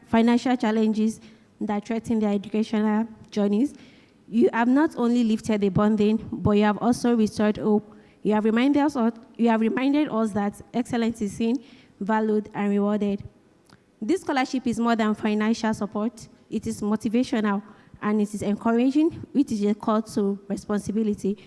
financial challenges that threaten their educational journeys, you have not only lifted the burden, but you have also restored hope. You have reminded us that excellence is seen, valued, and rewarded. This scholarship is more than financial support. It is motivational, and it is encouraging, which is a call to responsibility.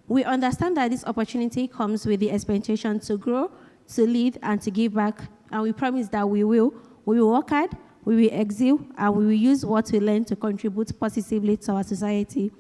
We understand that this opportunity comes with the expectation to grow, to lead, and to give back. And we promise that we will work hard, we will excel, and we will use what we learn to contribute positively to our society.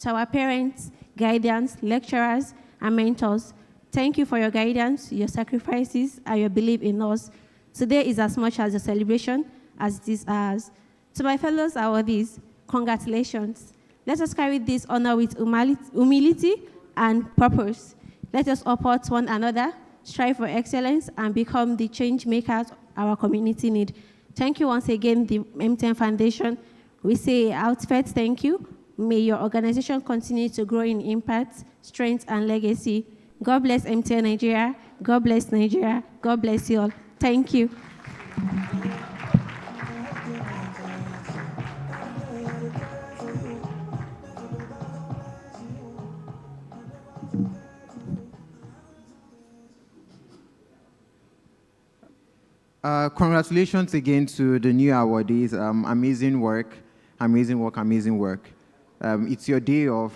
To our parents, guardians, lecturers, and mentors, thank you for your guidance, your sacrifices, and your belief in us. Today is as much as a celebration as it is ours. To my fellows awardees, congratulations. Let us carry this honor with humility and purpose. Let us support one another, strive for excellence, and become the change makers our community need. Thank you once again, the MTN Foundation. We say heartfelt thank you. May your organization continue to grow in impact, strength, and legacy. God bless MTN Nigeria. God bless Nigeria. God bless you all. Thank you. Congratulations again to the new awardees. Amazing work, amazing work, amazing work. It's your day of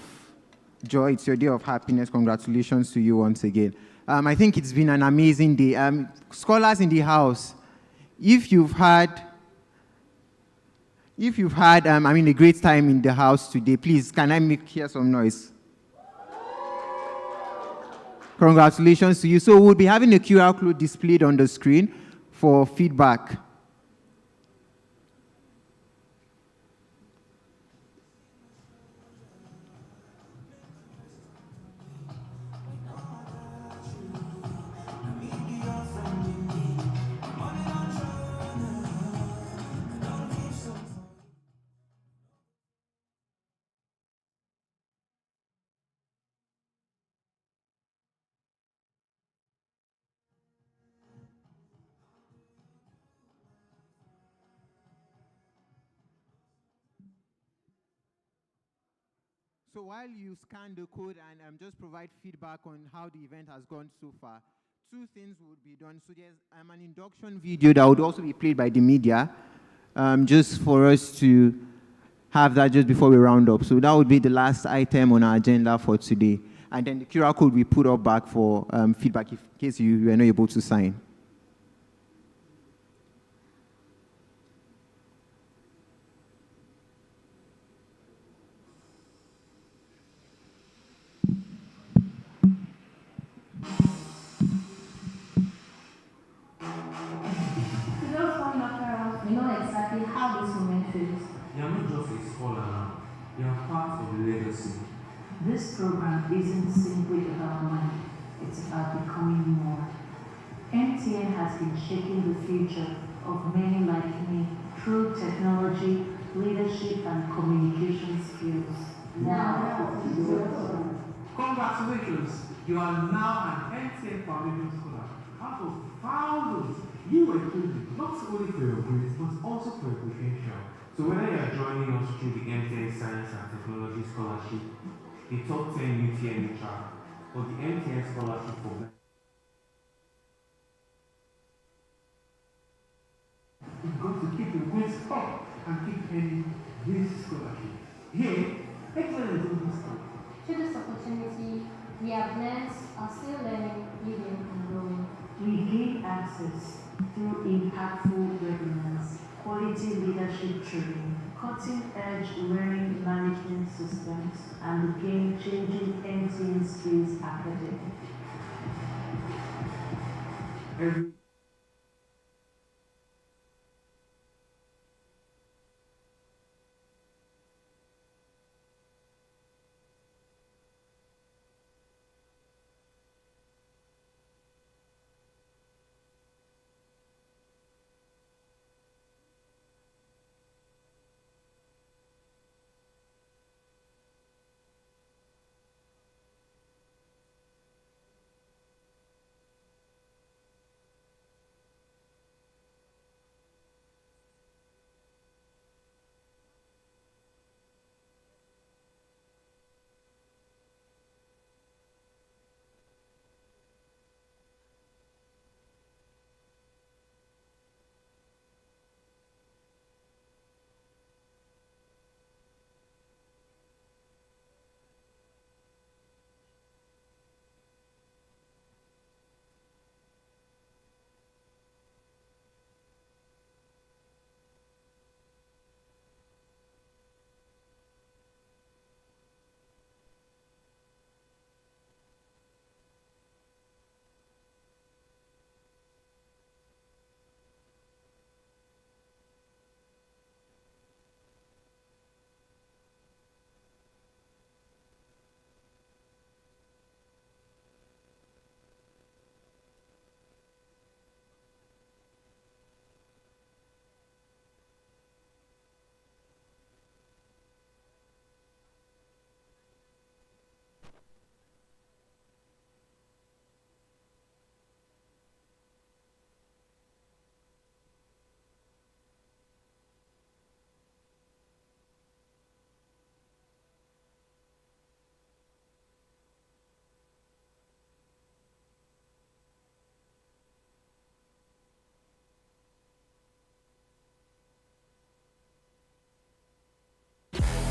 joy, it's your day of happiness. Congratulations to you once again. I think it's been an amazing day. Scholars in the house, if you've had a great time in the house today, please, can I hear some noise? Congratulations to you. So we'll be having a QR code displayed on the screen for feedback. So while you scan the code and just provide feedback on how the event has gone so far, two things would be done. So there's an induction video that would also be played by the media, just for us to have that just before we round up. So that would be the last item on our agenda for today. And then the QR code we put up back for feedback in case you were not able to sign. We know exactly how this moment feels. You are not just a scholar now, you are part of the legacy. This program isn't simply about money, it's about becoming more. MTN has been shaping the future of many like me through technology, leadership, and communication skills. Now, it's your turn. Congratulations, you are now an MTN Foundation Scholar. Out of thousands, you were chosen not only for your grades, but also for your potential. So whether you are joining us through the MTN Science and Technology Scholarship, the top 10 UTM track, or the MTN Scholarship for Blind, you've got to keep your grades up and keep earning this scholarship. Here, excellence will be stop. Through this opportunity, we have learned, are still learning, living, and growing. We gain access through impactful webinars, quality leadership training, cutting-edge learning management systems, and the game-changing MTN Skills Academy.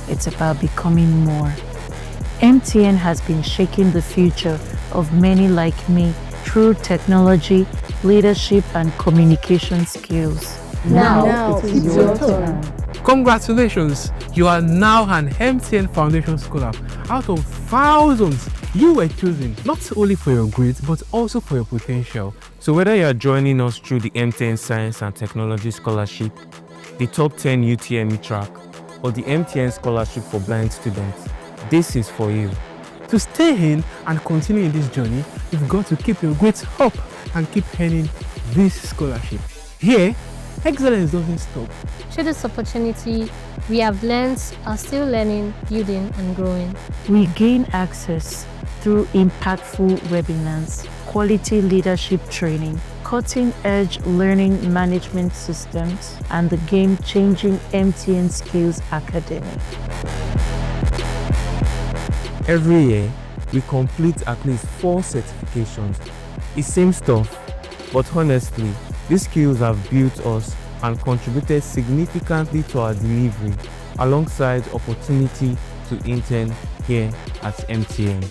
It's about becoming more. MTN has been shaping the future of many like me through technology, leadership, and communication skills. Now it is your turn. Congratulations, you are now an MTN Foundation Scholar. Out of thousands, you were chosen not only for your grades, but also for your potential. So whether you are joining us through the MTN Science and Technology Scholarship, the top 10 UTME track, or the MTN Scholarship for Blind Students, this is for you. To stay in and continue in this journey, you've got to keep your grades up and keep earning this scholarship. Here, excellence doesn't stop. Through this opportunity, we have learned, are still learning, building, and growing. We gain access through impactful webinars, quality leadership training, cutting-edge learning management systems, and the game-changing MTN Skills Academy. Every year, we complete at least 4 certifications. It seems tough, but honestly, these skills have built us and contributed significantly to our delivery, alongside opportunity to intern here at MTN.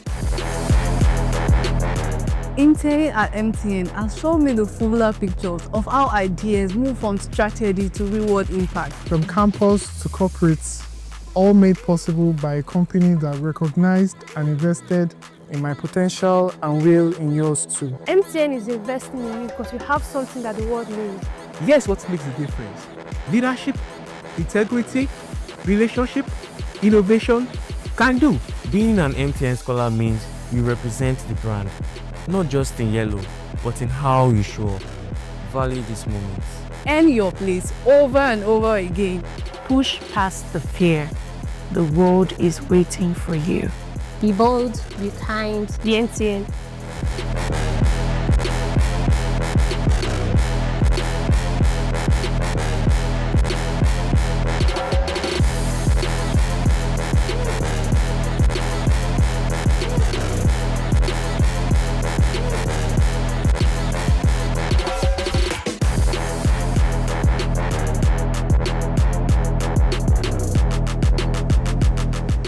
Interning at MTN has shown me the fuller pictures of how ideas move from strategy to real-world impact. From campus to corporates, all made possible by a company that recognized and invested in my potential and will in yours too. MTN is investing in you because you have something that the world needs. Guess what makes the difference? Leadership, integrity, relationship, innovation, can do. Being an MTN scholar means you represent the brand, not just in yellow, but in how you show up. Value these moments. Earn your place over and over again. Push past the fear. The world is waiting for you. Be bold, be kind. The MTN.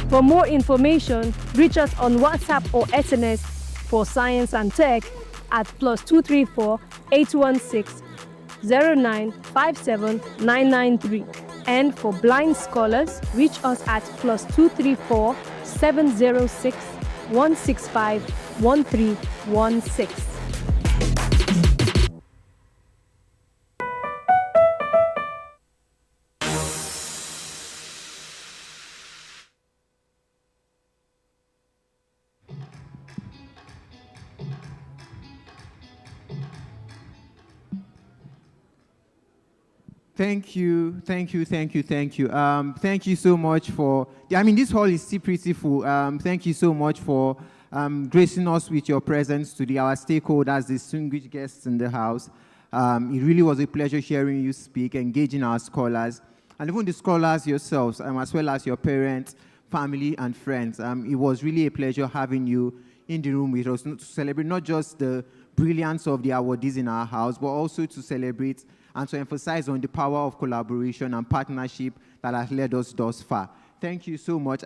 For more information, reach us on WhatsApp or SMS for science and tech at +234 816 0957 993. And for blind scholars, reach us at +234 706 165 1316. Thank you. Thank you so much for, this hall is still pretty full. Thank you so much for gracing us with your presence today, our stakeholders, the distinguished guests in the house. It really was a pleasure hearing you speak, engaging our scholars, and even the scholars yourselves, as well as your parents, family, and friends. It was really a pleasure having you in the room with us to celebrate not just the brilliance of the awardees in our house, but also to celebrate and to emphasize on the power of collaboration and partnership that has led us thus far. Thank you so much.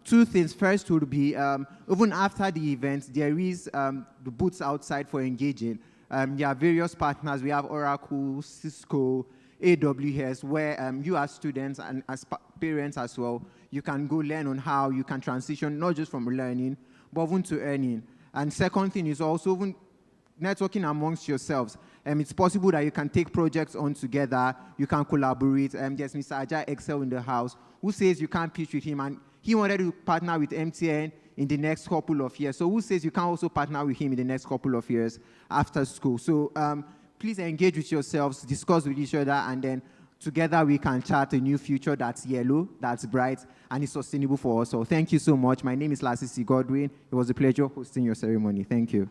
2 things. First would be, even after the event, there is the booths outside for engaging. There are various partners. We have Oracle, Cisco, AWS, where you as students and as parents as well, you can go learn on how you can transition, not just from learning, but even to earning. And second thing is also even networking amongst yourselves. It's possible that you can take projects on together, you can collaborate. There's Mr. Ajay Excel in the house who says you can't pitch with him, and he wanted to partner with MTN in the next couple of years. So who says you can also partner with him in the next couple of years after school? So please engage with yourselves, discuss with each other, and then together we can chart a new future that's yellow, that's bright, and is sustainable for us. So thank you so much. My name is Lasisi Godwin. It was a pleasure hosting your ceremony. Thank you.